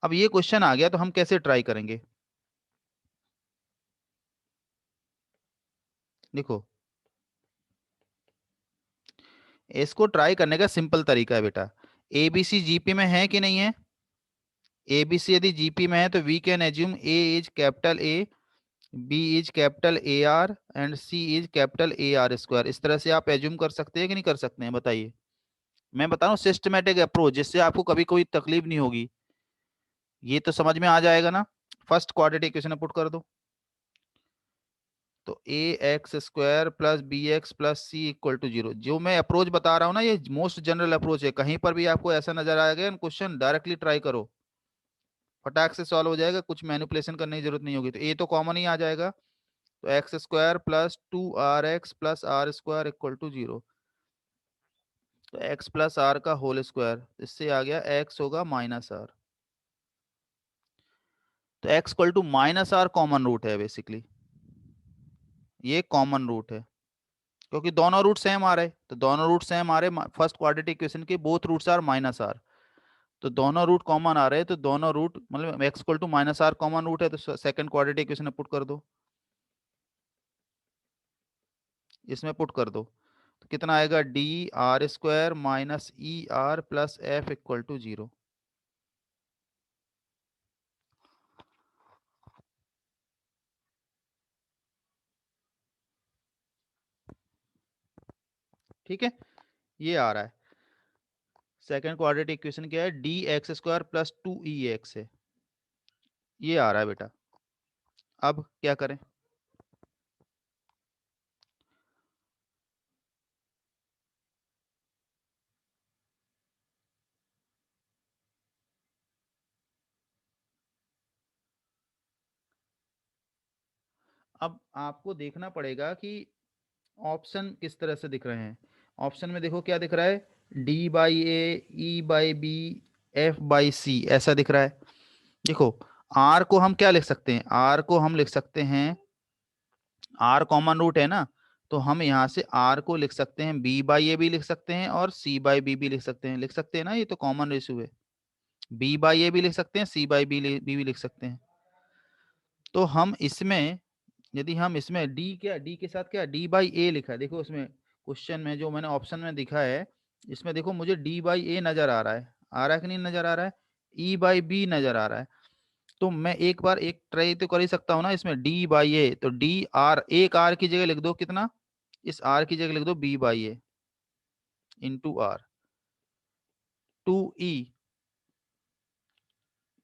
अब ये क्वेश्चन आ गया तो हम कैसे ट्राई करेंगे, देखो इसको ट्राई करने का सिंपल तरीका है बेटा, ए बी सी जीपी में है कि नहीं है, ए बी सी यदि जीपी में है तो we can assume A is capital A, B is capital A R and C is capital A are square. इस तरह से आप एज्यूम कर सकते हैं कि नहीं कर सकते हैं, बताइए। मैं बता रहा हूँ सिस्टमेटिक अप्रोच, जिससे आपको कभी कोई तकलीफ नहीं होगी। ये तो समझ में आ जाएगा ना। फर्स्ट क्वाड्रेटिक इक्वेशन पुट कर दो, तो a x square plus b x plus C equal to 0। जो मैं अप्रोच बता रहा हूँ ना, ये मोस्ट जनरल अप्रोच है, कहीं पर भी आपको ऐसा नजर आएगा क्वेश्चन डायरेक्टली ट्राई करो, फटाक से सॉल्व हो जाएगा, कुछ मैनिपुलेशन करने की जरूरत नहीं होगी। तो ए तो कॉमन ही आ जाएगा, तो X square plus 2rx plus R square equal to 0। तो एक्स प्लस आर का होल स्क्वायर, इससे आ गया एक्स होगा माइनस आर। तो X equal to minus R common root है बेसिकली, ये कॉमन रूट है, क्योंकि दोनों रूट सेम आ रहे, तो दोनों रूट सेम आ रहे फर्स्ट क्वाड्रेटिक इक्वेशन के, both roots are minus R, तो दोनों रूट कॉमन आ रहे हैं, तो दोनों रूट मतलब X equal to minus R common root है, तो सेकंड क्वाड्रेटिक इक्वेशन में पुट कर दो, इसमें पुट कर दो, तो कितना आएगा, D R square minus E R plus F equal to 0। ठीक है, ये आ रहा है। सेकंड क्वाड्रेटिक इक्वेशन क्या है, d x square plus 2e x है, ये आ रहा है बेटा। अब क्या करें, अब आपको देखना पड़ेगा कि ऑप्शन किस तरह से दिख रहे हैं। ऑप्शन में देखो क्या दिख रहा है, d by a e by b f by c ऐसा दिख रहा है। देखो आर को हम क्या लिख सकते हैं, आर को हम लिख सकते हैं, आर कॉमन रूट है ना, तो हम यहाँ से आर को लिख सकते हैं बी बाई ए भी लिख सकते हैं और सी बाई बी भी लिख सकते हैं, लिख सकते हैं ना, ये तो कॉमन रेशियो है। बी बाई ए भी लिख सकते हैं, सी बाई बी भी लिख सकते हैं। तो हम इसमें, यदि हम इसमें डी, क्या डी के साथ क्या डी बाई ए लिखा है, देखो उसमें क्वेश्चन में जो मैंने ऑप्शन में दिखा है, इसमें देखो मुझे डी बाई ए नजर आ रहा है, आ रहा है कि नहीं नजर आ रहा है, ई बाई बी नजर आ रहा है। तो मैं एक बार एक ट्राई तो कर ही सकता हूँ ना, इसमें डी बाई ए, तो डी आर, एक आर की जगह लिख दो कितना, इस आर की जगह लिख दो b by a into r, two e,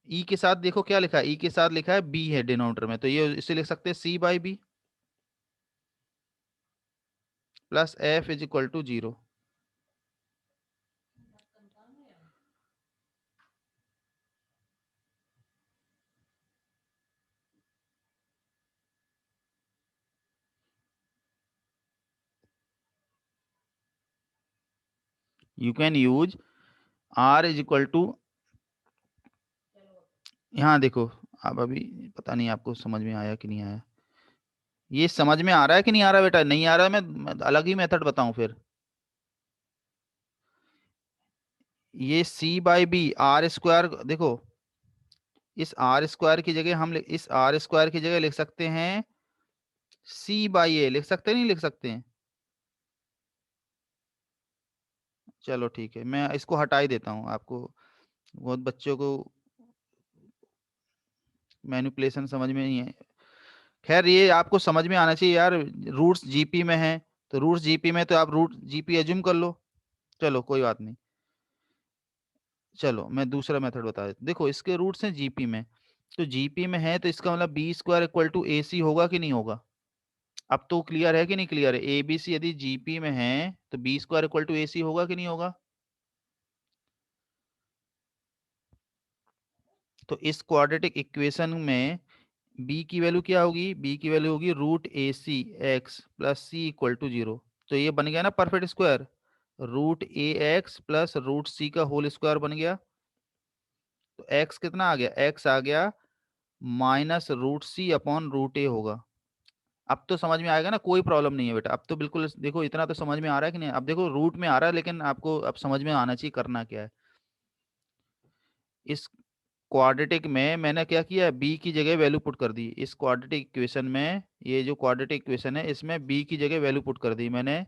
e के साथ देखो क्या लिखा है, ई के साथ लिखा है बी है डिनोमिनेटर में, तो ये इसे लिख सकते हैं c by B plus f is equal to 0। You can use r is equal to, यहाँ देखो, अब अभी पता नहीं आपको समझ में आया कि नहीं आया। ये समझ में आ रहा है कि नहीं आ रहा बेटा? नहीं आ रहा है, मैं अलग ही मेथड बताऊं फिर। ये सी बाई बी आर स्क्वायर, देखो इस आर स्क्वायर की जगह हम इस आर स्क्वायर की जगह लिख सकते हैं सी बाई ए, लिख सकते हैं नहीं लिख सकते हैं? चलो ठीक है, मैं इसको हटा ही देता हूँ, आपको बहुत बच्चों को मैनिपुलेशन समझ में नहीं है। खैर ये आपको समझ में आना चाहिए यार, रूट्स जीपी में है तो रूट्स जीपी में, तो आप रूट जीपी एज्यूम कर लो। चलो कोई बात नहीं। चलो मैं दूसरा मेथड बता देता हूँ। देखो इसके रूट्स हैं जीपी में, तो जीपी में है तो इसका मतलब B square equal to A C होगा कि नहीं होगा? अब तो क्लियर है कि नहीं क्लियर है? ए बी सी यदि जीपी में है तो B square equal to A C होगा कि नहीं होगा? तो इस क्वाड्रेटिक इक्वेशन में b की वैल्यू क्या होगी? b की वैल्यू होगी root A C x plus C equal to zero. तो ये बन गया ना perfect square, root A x plus root C का होल स्क्वायर बन गया। तो x कितना आ गया? x आ गया माइनस रूट सी अपॉन रूट ए होगा। अब तो समझ में आएगा ना, कोई प्रॉब्लम नहीं है बेटा, अब तो बिल्कुल देखो इतना तो समझ में आ रहा है कि नहीं? अब देखो रूट में आ रहा है, लेकिन आपको अब समझ में आना चाहिए करना क्या है। इस क्वाड्रेटिक में मैंने क्या किया, बी की जगह वैल्यू पुट कर दी। इस क्वाड्रेटिक इक्वेशन में, ये जो क्वाड्रेटिक इक्वेशन है इसमें बी की जगह वैल्यू पुट कर दी मैंने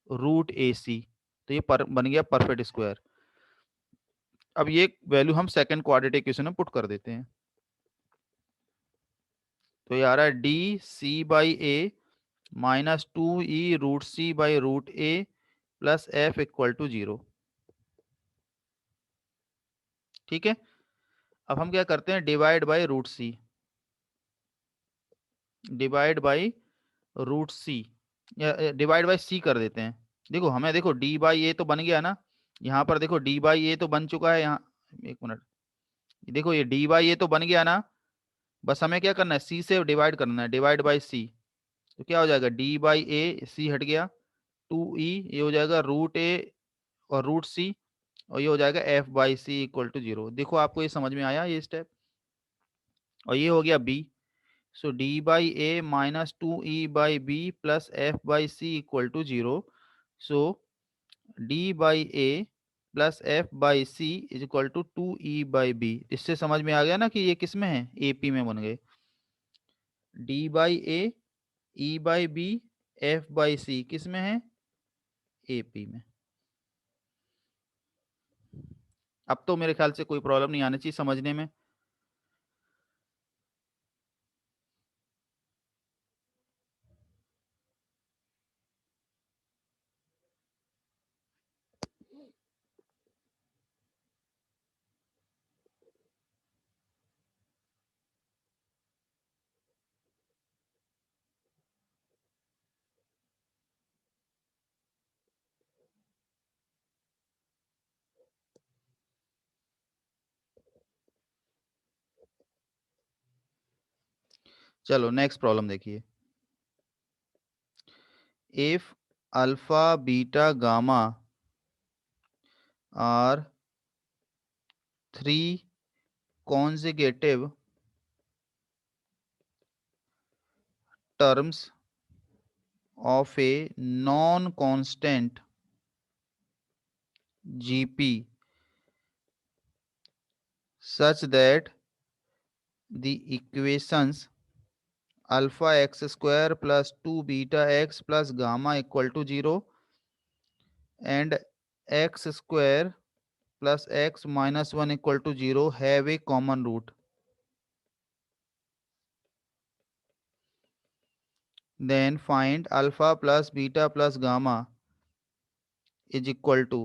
रूट ए सी। तो ये बन गया परफेक्ट स्क्वायर। अब ये वैल्यू हम सेकंड क्वाड्रेटिक इक्वेशन में पुट कर देते हैं। तो ये आ रहा है d c by A minus two e root c by root a plus F equal to zero. ठीक है, अब हम क्या करते हैं, divide by root c, divide by root c, या डिवाइड बाई सी कर देते हैं। देखो हमें, देखो डी बाई ए तो बन गया ना, यहाँ पर देखो डी बाई ए तो बन चुका है यहाँ। एक मिनट, देखो ये डी बाई ए तो बन गया ना, बस हमें क्या करना है, सी से डिवाइड करना है, डिवाइड बाई सी। तो क्या हो जाएगा, डी बाई ए सी हट गया, टू ई, ये हो जाएगा रूट ए और रूट सी, और ये हो जाएगा F by C equal to zero. देखो आपको ये समझ में आया ये स्टेप? और ये हो गया B. So D by A minus two E by B plus F by C equal to zero. So D by A plus F by C is equal to two E by B. इससे समझ में आ गया ना कि ये किस में है, एपी में बन गए। D by a, e by b, f by c किस में है, एपी में। अब तो मेरे ख्याल से कोई प्रॉब्लम नहीं आनी चाहिए समझने में। चलो नेक्स्ट प्रॉब्लम देखिए। If alpha beta gamma are three consecutive terms of a non-constant GP such that the equations alpha x square plus 2 beta x plus gamma equal to 0 and x square plus x minus 1 equal to 0 have a common root, then find alpha plus beta plus gamma is equal to,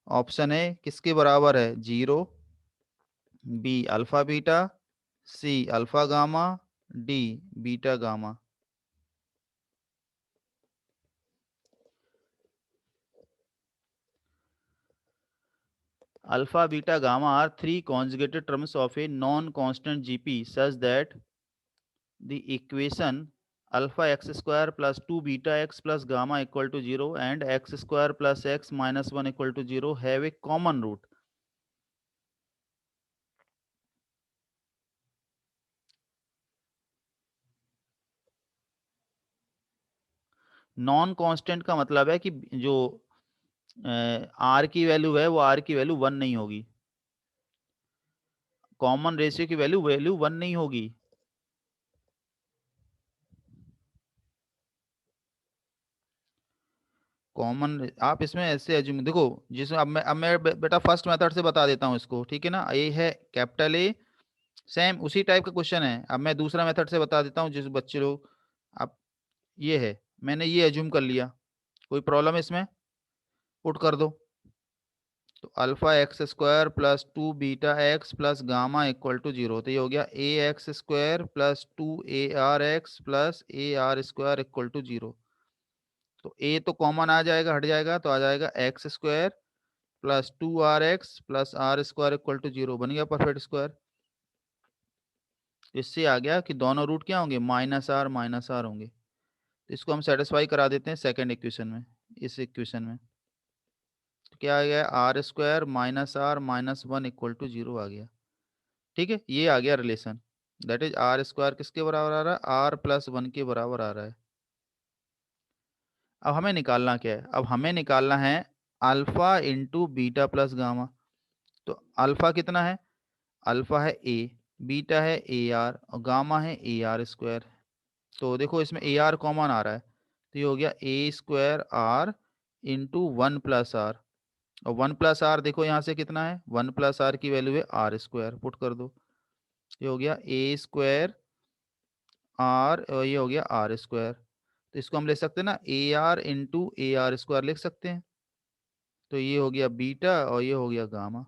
option A किसके बराबर है, zero, B alpha beta, C alpha gamma, D beta gamma. Alpha beta gamma are three conjugated terms of a non constant gp such that the equation alpha x square plus 2 beta x plus gamma equal to 0 and X square plus X minus 1 equal to 0 have a common root. Non constant का मतलब है कि जो आर की वैल्यू है वो आर की वैल्यू 1 नहीं होगी, कॉमन रेशियो की वैल्यू वैल्यू 1 नहीं होगी। कॉमन आप इसमें ऐसे एज्यूम देखो, जिसमें अब मैं बेटा फर्स्ट मेथड से बता देता हूँ इसको, ठीक है ना। ए है कैपिटल ए, सेम उसी टाइप का क्वेश्चन है। अब मैं दूसरा मेथड से बता देता हूँ जिस बच्चे लोग, अब ये है, मैंने ये एज्यूम कर लिया, कोई प्रॉब्लम है इसमें, पुट कर दो। तो alpha x square plus 2 beta x plus gamma equal to 0, तो ये हो गया a x square plus 2 a r x plus a are square equal to 0। तो ए तो कॉमन आ जाएगा, हट जाएगा, तो आ जाएगा X square plus 2 RX plus R square equal to 0, बन गया परफेक्ट स्क्वायर। इससे आ गया कि दोनों रूट क्या होंगे, माइनस आर होंगे। तो इसको हम सेटिस्फाई करा देते हैं सेकंड इक्वेशन में, इस इक्वेशन में। तो क्या आ गया, R square minus R minus 1 equal to 0 आ गया। ठीक है, ये आ गया relation, that is R square किसके बराबर आ रहा है, आर प्लस 1 के बराबर आ रहा है। अब हमें निकालना क्या है, अब हमें निकालना है alpha into beta plus gamma. तो अल्फा कितना है, अल्फा है ए, बीटा है ए आर और गामा है ए आर स्क्वायर। तो देखो इसमें ए आर कॉमन आ रहा है, तो ये हो गया a square r into 1 plus r. और 1 प्लस आर देखो यहाँ से कितना है, 1 प्लस आर की वैल्यू है आर स्क्वायर, पुट कर दो। ये हो गया ए स्क्वायर आर और ये हो गया आर स्क्वायर। तो इसको हम ले सकते हैं ना, A R into A R square लिख सकते हैं। तो ये हो गया बीटा और ये हो गया गामा।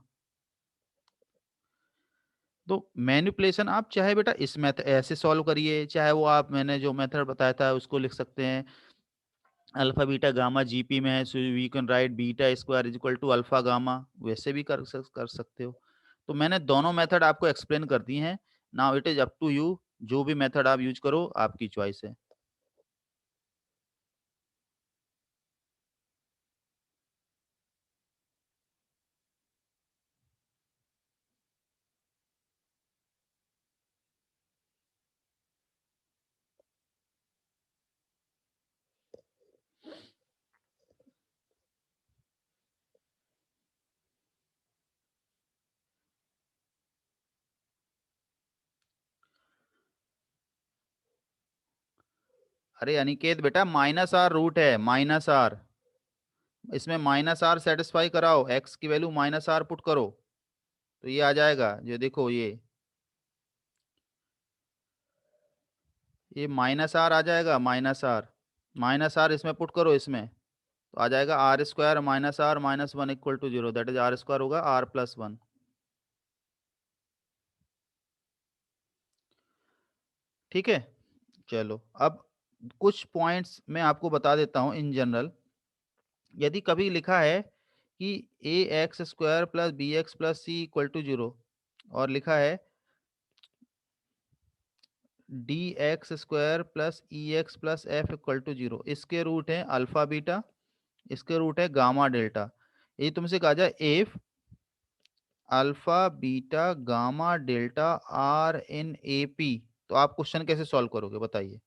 तो मैनिपुलेशन आप चाहे बेटा इस मेथड ऐसे सॉल्व करिए, चाहे वो आप मैंने जो मेथड बताया था उसको लिख सकते हैं। अल्फा बीटा गामा जीपी में है, so we can write beta square is equal to alpha gamma, वैसे भी कर सकते हो। तो मैंने दोनों मेथड आपको एक्सप्लेन कर दी हैं। Now it is up to you, जो भी मेथड आप यूज करो आपकी चॉइस है। अरे अनिकेत बेटा माइनस आर रूट है, माइनस आर, इसमें माइनस आर सेटिस्फाई कराओ, एक्स की वैल्यू माइनस आर पुट करो, तो ये आ जाएगा। ये देखो ये माइनस आर आ जाएगा, माइनस आर इसमें पुट करो, इसमें तो आ जाएगा R square minus R minus 1 equal to 0, that is R square होगा आर प्लस 1। ठीक है, चलो अब कुछ पॉइंट्स मैं आपको बता देता हूं इन जनरल। यदि कभी लिखा है कि a x square plus b x plus C equal to 0 और लिखा है d x square plus E x plus F equal to 0, इसके रूट है अल्फा बीटा, इसके रूट है गामा डेल्टा। ये तुमसे कहा जाए if alpha beta gamma delta are in A P, तो आप क्वेश्चन कैसे सॉल्व करोगे बताइए।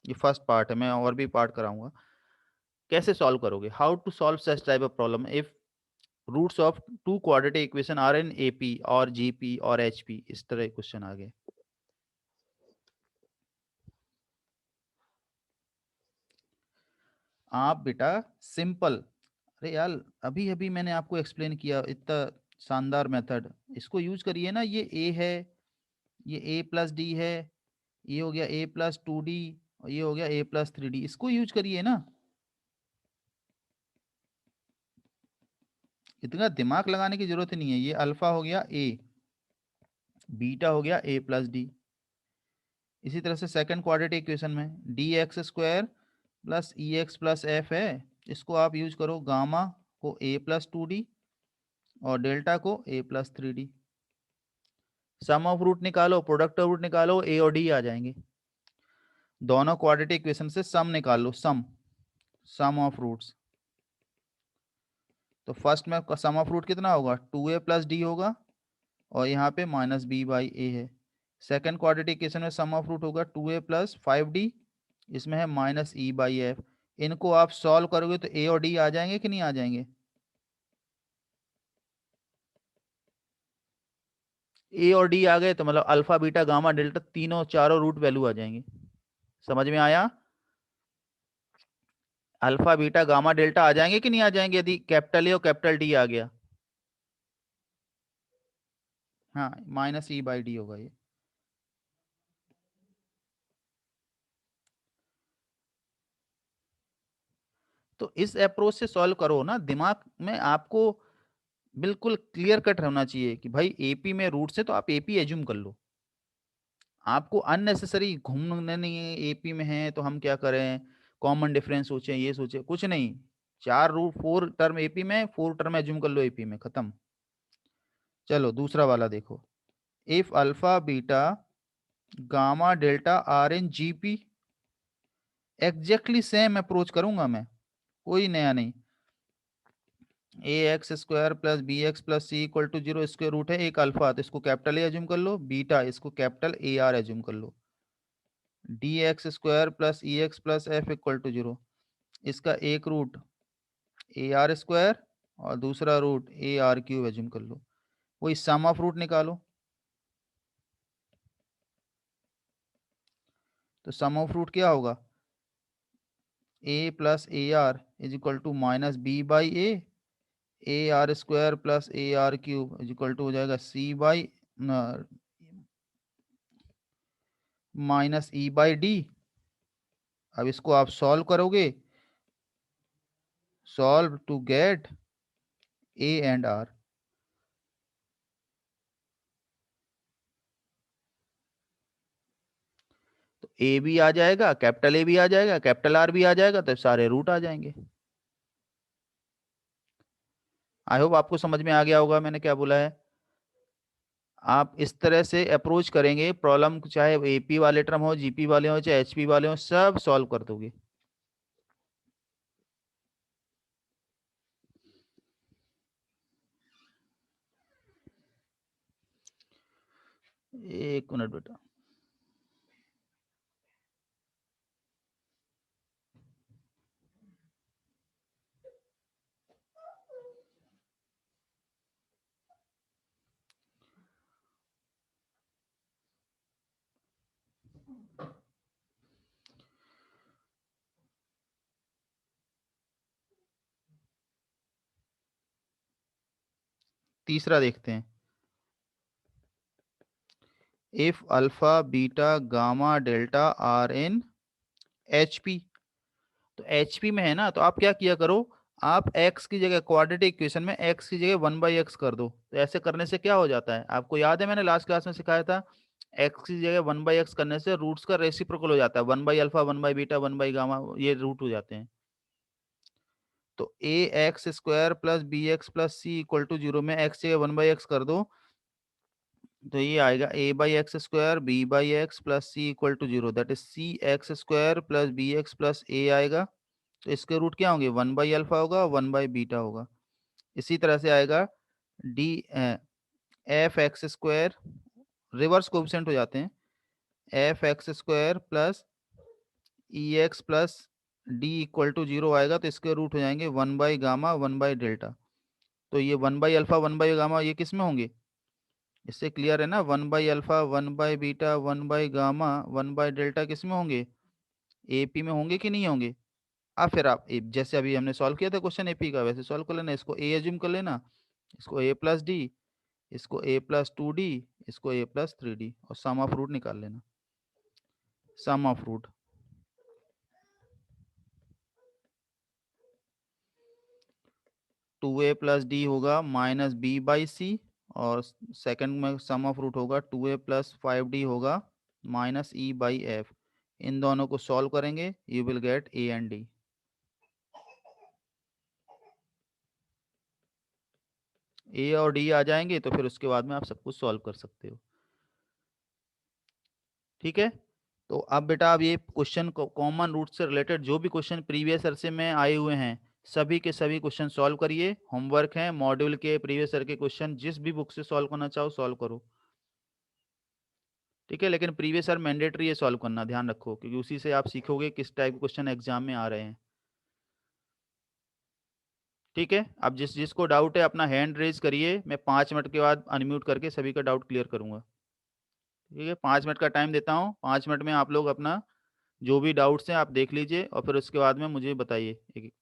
ये फर्स्ट पार्ट है, मैं और भी पार्ट कराऊंगा। कैसे सॉल्व करोगे, how to solve such type of problem if roots of two quadratic equation are in AP और जीपी और एचपी, इस तरह क्वेश्चन आ गए। आप बेटा सिंपल, अरे यार अभी अभी मैंने आपको एक्सप्लेन किया इतना शानदार मेथड, इसको यूज करिए ना। ये ए है, ये ए प्लस डी है, ये हो गया ए प्लस 2D और ये हो गया ए प्लस 3D, इसको यूज करिए ना। इतना दिमाग लगाने की जरूरत ही नहीं है। ये अल्फा हो गया ए, बीटा हो गया ए प्लस डी। इसी तरह से सेकंड क्वाड्रेटिक इक्वेशन में डी एक्स स्क्वायर प्लस ई एक्स प्लस एफ है, इसको आप यूज करो गामा को ए प्लस 2D और डेल्टा को a plus 3D। Sum of root निकालो, प्रोडक्ट ऑफ रूट निकालो, ए और डी आ जाएंगे। दोनों क्वाड्रेटिक इक्वेशन से सम निकाल लो, सम ऑफ रूट्स। तो फर्स्ट में सम ऑफ रूट कितना होगा, 2a प्लस डी होगा, और यहाँ पे माइनस बी बाई ए है। सेकेंड क्वाड्रेटिक इक्वेशन में सम ऑफ रूट होगा 2a प्लस 5d, इसमें है माइनस ई बाई एफ। इनको आप सॉल्व करोगे तो ए और डी आ जाएंगे कि नहीं आ जाएंगे? ए और डी आ गए तो मतलब अल्फा बीटा गामा डेल्टा तीनों चारों रूट वैल्यू आ जाएंगे। समझ में आया? अल्फा बीटा गामा डेल्टा आ जाएंगे कि नहीं आ जाएंगे यदि कैपिटल ए और कैपिटल डी आ गया? हाँ, माइनस ई बाई डी होगा ये। तो इस अप्रोच से सॉल्व करो ना, दिमाग में आपको बिल्कुल क्लियर कट होना चाहिए कि भाई एपी में रूट से तो आप एपी एज्यूम कर लो। आपको अननेसेसरी घूमने नहीं है, एपी में है तो हम क्या करें, कॉमन डिफरेंस सोचें, ये सोचें, कुछ नहीं। 4 रूट 4 टर्म एपी में, 4 टर्म एज्यूम कर लो एपी में, खत्म। चलो दूसरा वाला देखो। If alpha beta gamma delta are in GP, exactly same approach करूंगा मैं, कोई नया नहीं। A x square plus b x plus C equal to zero, square root है एक अल्फा तो इसको कैपिटल ए एज्यूम कर लो, बीटा इसको कैपिटल ए आर एज्यूम कर लो। D x square plus E x plus F equal to zero, इसका एक रूट ए आर स्क्वायर और दूसरा root A R cube assume कर लो। वही सम ऑफ रूट निकालो। तो सम ऑफ रूट क्या होगा, a plus a r is equal to minus b by a are square plus a are cube is equal to हो जाएगा c by minus e by d. अब इसको आप सॉल्व करोगे, solve to get a and r. तो ए भी आ जाएगा, कैपिटल ए भी आ जाएगा, कैपिटल आर भी आ जाएगा, तो सारे रूट आ जाएंगे। आई होप आपको समझ में आ गया होगा मैंने क्या बोला है। आप इस तरह से अप्रोच करेंगे प्रॉब्लम, चाहे एपी वाले टर्म हो, जीपी वाले हो, चाहे एचपी वाले हो, सब सॉल्व कर दोगे। एक मिनट बेटा। तीसरा देखते हैं। If alpha beta gamma delta are in HP, तो एचपी में है ना, तो आप क्या किया करो, आप एक्स की जगह क्वाड्रेटिक इक्वेशन में एक्स की जगह 1/x कर दो। तो ऐसे करने से क्या हो जाता है, आपको याद है मैंने लास्ट क्लास में सिखाया था, एक्स की जगह 1/x करने से रूट्स का रेसिप्रोकल हो जाता है, 1/अल्फा 1/बीटा 1/गामा, ये रूट हो जाते हैं। तो a x square plus b x plus C equal to zero में एक्स जगह 1/x कर दो, तो ये आएगा a by x square b by x plus C equal to zero, that is c x square plus b x plus a आएगा। तो इसके रूट क्या होंगे, 1/अल्फा होगा, 1/बीटा होगा। इसी तरह से आएगा D F X square, reverse coefficient हो जाते हैं, F X square plus E x plus D equal to zero आएगा, तो इसके रूट हो जाएंगे 1/गामा 1/डेल्टा। तो ये 1/अल्फा 1/गामा ये किस में होंगे, इससे क्लियर है ना, 1/अल्फा 1/बीटा 1/गामा 1/डेल्टा किस में होंगे, एपी में होंगे कि नहीं होंगे? अब फिर आप जैसे अभी हमने सॉल्व किया था क्वेश्चन एपी का, वैसे सॉल्व कर लेना, इसको ए एज्यूम कर लेना, इसको ए प्लस डी, इसको ए प्लस 2d, इसको ए प्लस 3d, और सम ऑफ रूट निकाल लेना। Sum of root 2a plus d होगा माइनस बी बाई सी, और सेकंड में सम ऑफ रूट होगा 2a प्लस 5d होगा माइनस ई बाई एफ। इन दोनों को सॉल्व करेंगे, you will get a and d. A और डी आ जाएंगे तो फिर उसके बाद में आप सब कुछ सॉल्व कर सकते हो। ठीक है, तो अब बेटा, अब ये क्वेश्चन कॉमन रूट से रिलेटेड जो भी क्वेश्चन प्रीवियस ईयर से में आए हुए हैं, सभी के सभी क्वेश्चन सॉल्व करिए। होमवर्क है, मॉड्यूल के प्रीवियस ईयर के क्वेश्चन जिस भी बुक से सॉल्व करना चाहो सॉल्व करो, ठीक है। लेकिन प्रीवियस ईयर मैंडेटरी है सॉल्व करना, ध्यान रखो, क्योंकि उसी से आप सीखोगे किस टाइप के क्वेश्चन एग्जाम में आ रहे हैं, ठीक है। अब जिसको डाउट है अपना हैंड रेज करिए, मैं 5 मिनट के बाद अनम्यूट करके सभी का डाउट क्लियर करूंगा, ठीक है। 5 मिनट का टाइम देता हूँ, 5 मिनट में आप लोग अपना जो भी डाउट्स हैं आप देख लीजिए और फिर उसके बाद में मुझे बताइए एक।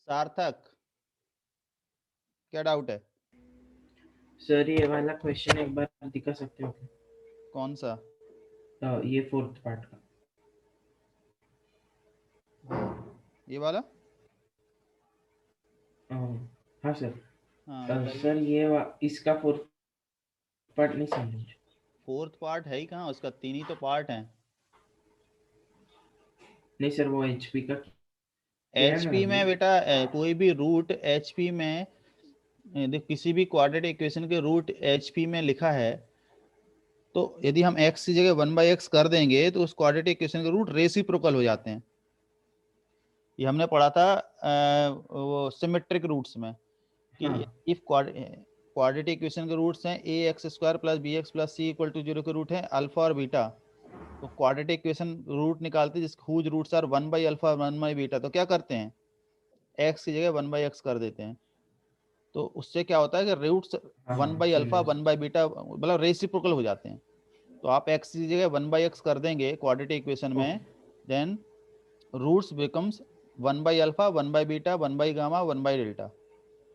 सार्थक, क्या डाउट है? सर ये वाला क्वेश्चन एक बार दिखा सकते हो क्या? कौन सा? ये 4th पार्ट का। ये वाला? अ, हाँ सर। हाँ बताइए। सर इसका 4th पार्ट नहीं समझ मुझे। फोर्थ पार्ट है ही कहाँ, उसका 3 ही तो पार्ट हैं। नहीं सर, वो एचपी का किया है ना एचपी अभी। में बेटा कोई भी रूट एचपी में देख, किसी भी क्वाड्रेटिक इक्वेशन के रूट एचपी में लिखा है, तो यदि हम x की जगह 1/x कर देंगे तो उस क्वाड्रेटिक इक्वेशन के रूट रेसिप्रोकल हो जाते हैं। ये हमने पढ़ा था वो सिमेट्रिक रूट्स में, हाँ कि इफ क्वाड्रेटिक इक्वेशन के रूट्स हैं a x square plus b x plus C equal to 0 के रूट हैं अल्फा और बीटा, तो क्वाड्रेटिक इक्वेशन रूट निकालते हैं जिसके हुज रूट्स आर 1/अल्फा 1/बीटा, तो क्या करते हैं, x की जगह 1/x कर देते हैं, तो उससे क्या होता है कि रूट्स हाँ 1/अल्फा समझा 1/बीटा मतलब रेसिप्रोकल हो जाते हैं। तो आप x की जगह 1/x कर देंगे क्वाड्रेटिक इक्वेशन में, देन रूट्स बिकम्स 1/अल्फा 1/बीटा 1/गामा 1/डेल्टा।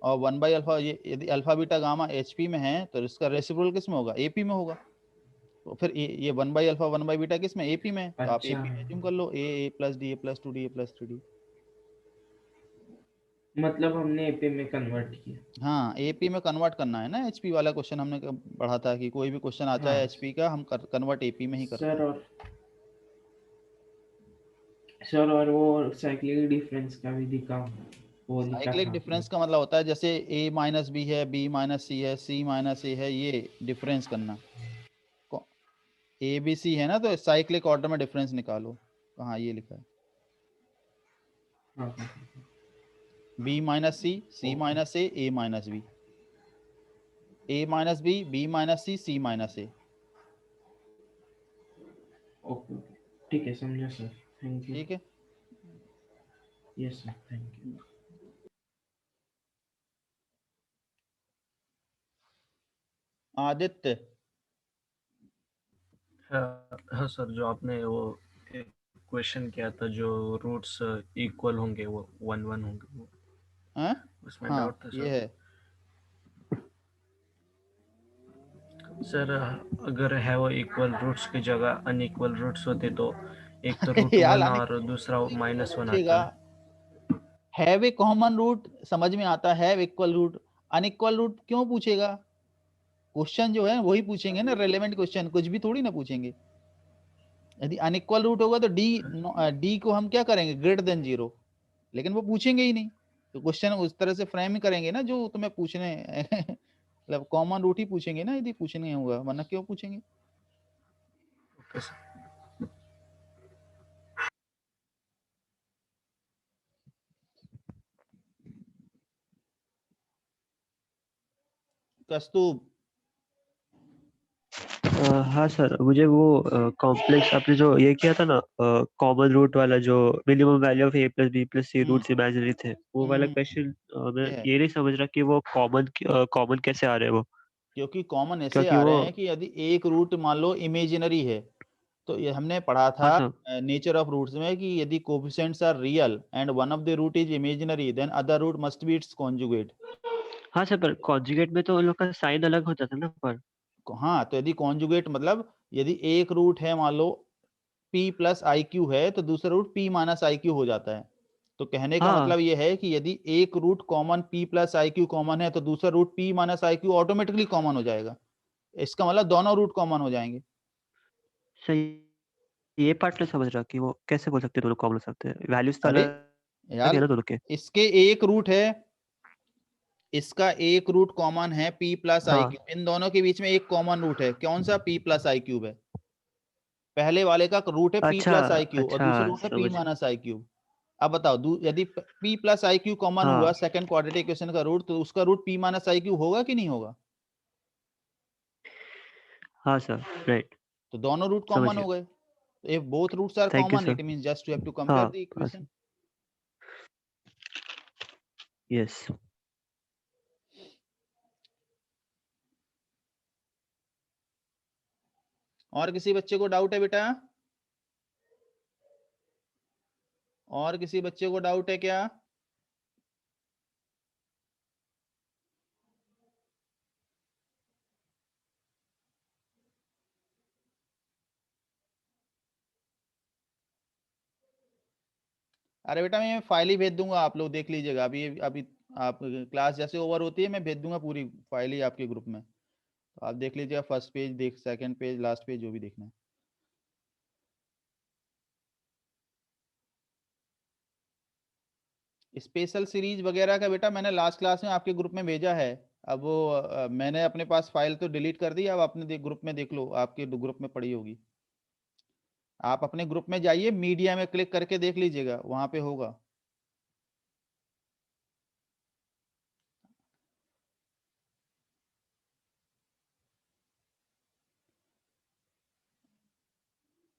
और 1/अल्फा, ये यदि अल्फा बीटा गामा HP में है तो इसका रेसिप्रोकल किस में होगा, AP में होगा। तो फिर ये 1/अल्फा 1/बीटा किस में, AP में, तो आप अच्छा AP में एज्यूम कर लो, A plus D A plus 2D A plus 3D। मतलब हमने एपी में कन्वर्ट किया। हाँ AP में कन्वर्ट करना है ना, HP वाला क्वेश्चन हमने पढ़ा था कि कोई भी क्वेश्चन आता है हाँ HP का हम कन्वर्ट AP में ही करते सर, हैं। और वो साइक्लिक डिफरेंस का भी दिखा, वो लिखा साइक्लिक था आपने। डिफरेंस का मतलब होता है जैसे A माइनस बी है, B माइनस सी है, C माइनस ए है, ये डिफरेंस करना। ABC है ना, तो साइक्लिक ऑर्डर में डिफरेंस निकालो, कहाँ ये लिखा है, हाँ हाँ। B minus C, C okay minus A minus B, A minus B minus C minus A. Okay okay, ठीक है समझा सर, थैंक यू। ठीक है। Yes sir, thank you. Aditya, हाँ हाँ सर, जो आपने वो क्वेश्चन किया था जो रूट्स इक्वल होंगे वो 1 1 होंगे, वो हाँ उसमें हाँ डाउट था ये सर। है। सर अगर है वो इक्वल रूट्स की जगह अनइक्वल रूट्स होते तो एक तो रूट यार 1 अनिक और दूसरा -1 पूछेगा, आता। हैव ए कॉमन रूट समझ में आता है, इक्वल रूट, अनइक्वल रूट क्यों पूछेगा। क्वेश्चन जो है वही पूछेंगे ना, रेलेवेंट क्वेश्चन, कुछ भी थोड़ी ना पूछेंगे। यदि अनइक्वल रूट होगा तो डी को हम क्या करेंगे, ग्रेटर देन 0, लेकिन वो पूछेंगे ही नहीं। तो क्वेश्चन उस तरह से फ्रेम ही करेंगे ना जो तुम्हें पूछने मतलब कॉमन रूट ही पूछेंगे ना, यदि पूछने होगा, वरना क्यों पूछेंगे। Okay sir. कस्तूब, हाँ सर, मुझे वो कॉम्प्लेक्स आपने जो ये किया था ना, कॉमन रूट वाला, जो minimum value of A plus B plus C roots imaginary थे, वो वाला क्वेश्चन मैं ये है, ये नहीं समझ रहा कि वो कॉमन कैसे आ रहे हैं वो। क्योंकि कॉमन ऐसे क्योंकि आ वो रहे हैं कि यदि एक रूट मान लो इमेजिनरी है, तो ये हमने पढ़ा हाँ था सर। नेचर ऑफ रूट्स में कि यदि coefficients are real and one of the root is imaginary, then other root must be its conjugate. हाँ सर, पर कॉन्जुगेट में तो उन लोग का साइन अलग होता था ना पर। हाँ, तो यदि कॉन्जुगेट मतलब यदि एक रूट है मान लो p प्लस आई क्यू है, तो दूसरा root p minus I Q हो जाता है। तो कहने का हाँ मतलब ये है कि यदि एक root common p plus I Q common है, तो दूसरा root p minus I Q automatically common हो जाएगा। इसका मतलब दोनों रूट कॉमन हो जाएंगे। सही, ये पार्ट नहीं समझ रहा कि वो कैसे बोल सकते हैं दोनों कॉमन हो सकते हैं, वैल्यूज तो अरे अलग है यार, ना दोनों के। इसके एक रूट है, इसका एक रूट कॉमन है p प्लस आई हाँ क्यूब, इन दोनों के बीच में एक कॉमन रूट है, कौन सा, p प्लस आई क्यूब है। पहले वाले का रूट है p अच्छा प्लस आई क्यूब और अच्छा, दूसरा रूट है p समझ। माइनस आई क्यूब। अब बताओ यदि p प्लस आई क्यूब कॉमन हुआ हाँ सेकंड क्वाड्रेटिक इक्वेशन का रूट, तो उसका रूट p माइनस आई क्यूब होगा कि नहीं होगा। हाँ सर, राइट, तो दोनों रूट समझ कॉमन गया। हो गए। If both roots are thank you common sir. It means just you have to हाँ कंपेयर द हाँ इक्वेशन। Sir, yes. और किसी बच्चे को डाउट है बेटा, और किसी बच्चे को डाउट है क्या। अरे बेटा मैं फाइल ही भेज दूंगा, आप लोग देख लीजिएगा, अभी अभी आप क्लास जैसे ओवर होती है मैं भेज दूंगा पूरी फाइल ही आपके ग्रुप में, तो आप देख लीजिएगा, फर्स्ट पेज देख, सेकंड पेज, लास्ट पेज, जो भी देखना है। स्पेशल सीरीज वगैरह का बेटा मैंने लास्ट क्लास में आपके ग्रुप में भेजा है। अब वो मैंने अपने पास फाइल तो डिलीट कर दी, अब अपने ग्रुप में देख लो, आपके ग्रुप में पड़ी होगी। आप अपने ग्रुप में जाइए, मीडिया में क्लिक करके देख लीजिएगा, वहां पे होगा।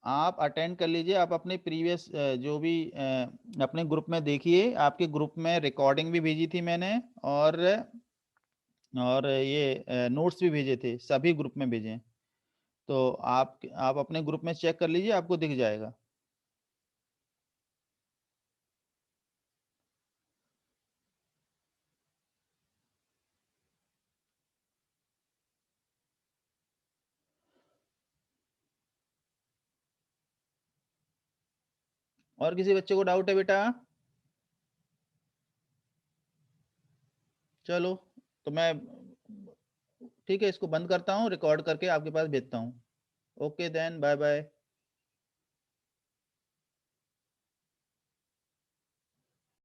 आप अटेंड कर लीजिए, आप अपने प्रीवियस जो भी अपने ग्रुप में देखिए, आपके ग्रुप में रिकॉर्डिंग भी भेजी थी मैंने, और ये नोट्स भी भेजे थे, सभी ग्रुप में भेजे हैं। तो आप अपने ग्रुप में चेक कर लीजिए, आपको दिख जाएगा। और किसी बच्चे को डाउट है बेटा? चलो, तो मैं ठीक है, इसको बंद करता हूँ, रिकॉर्ड करके आपके पास भेजता हूँ। Okay then, bye bye.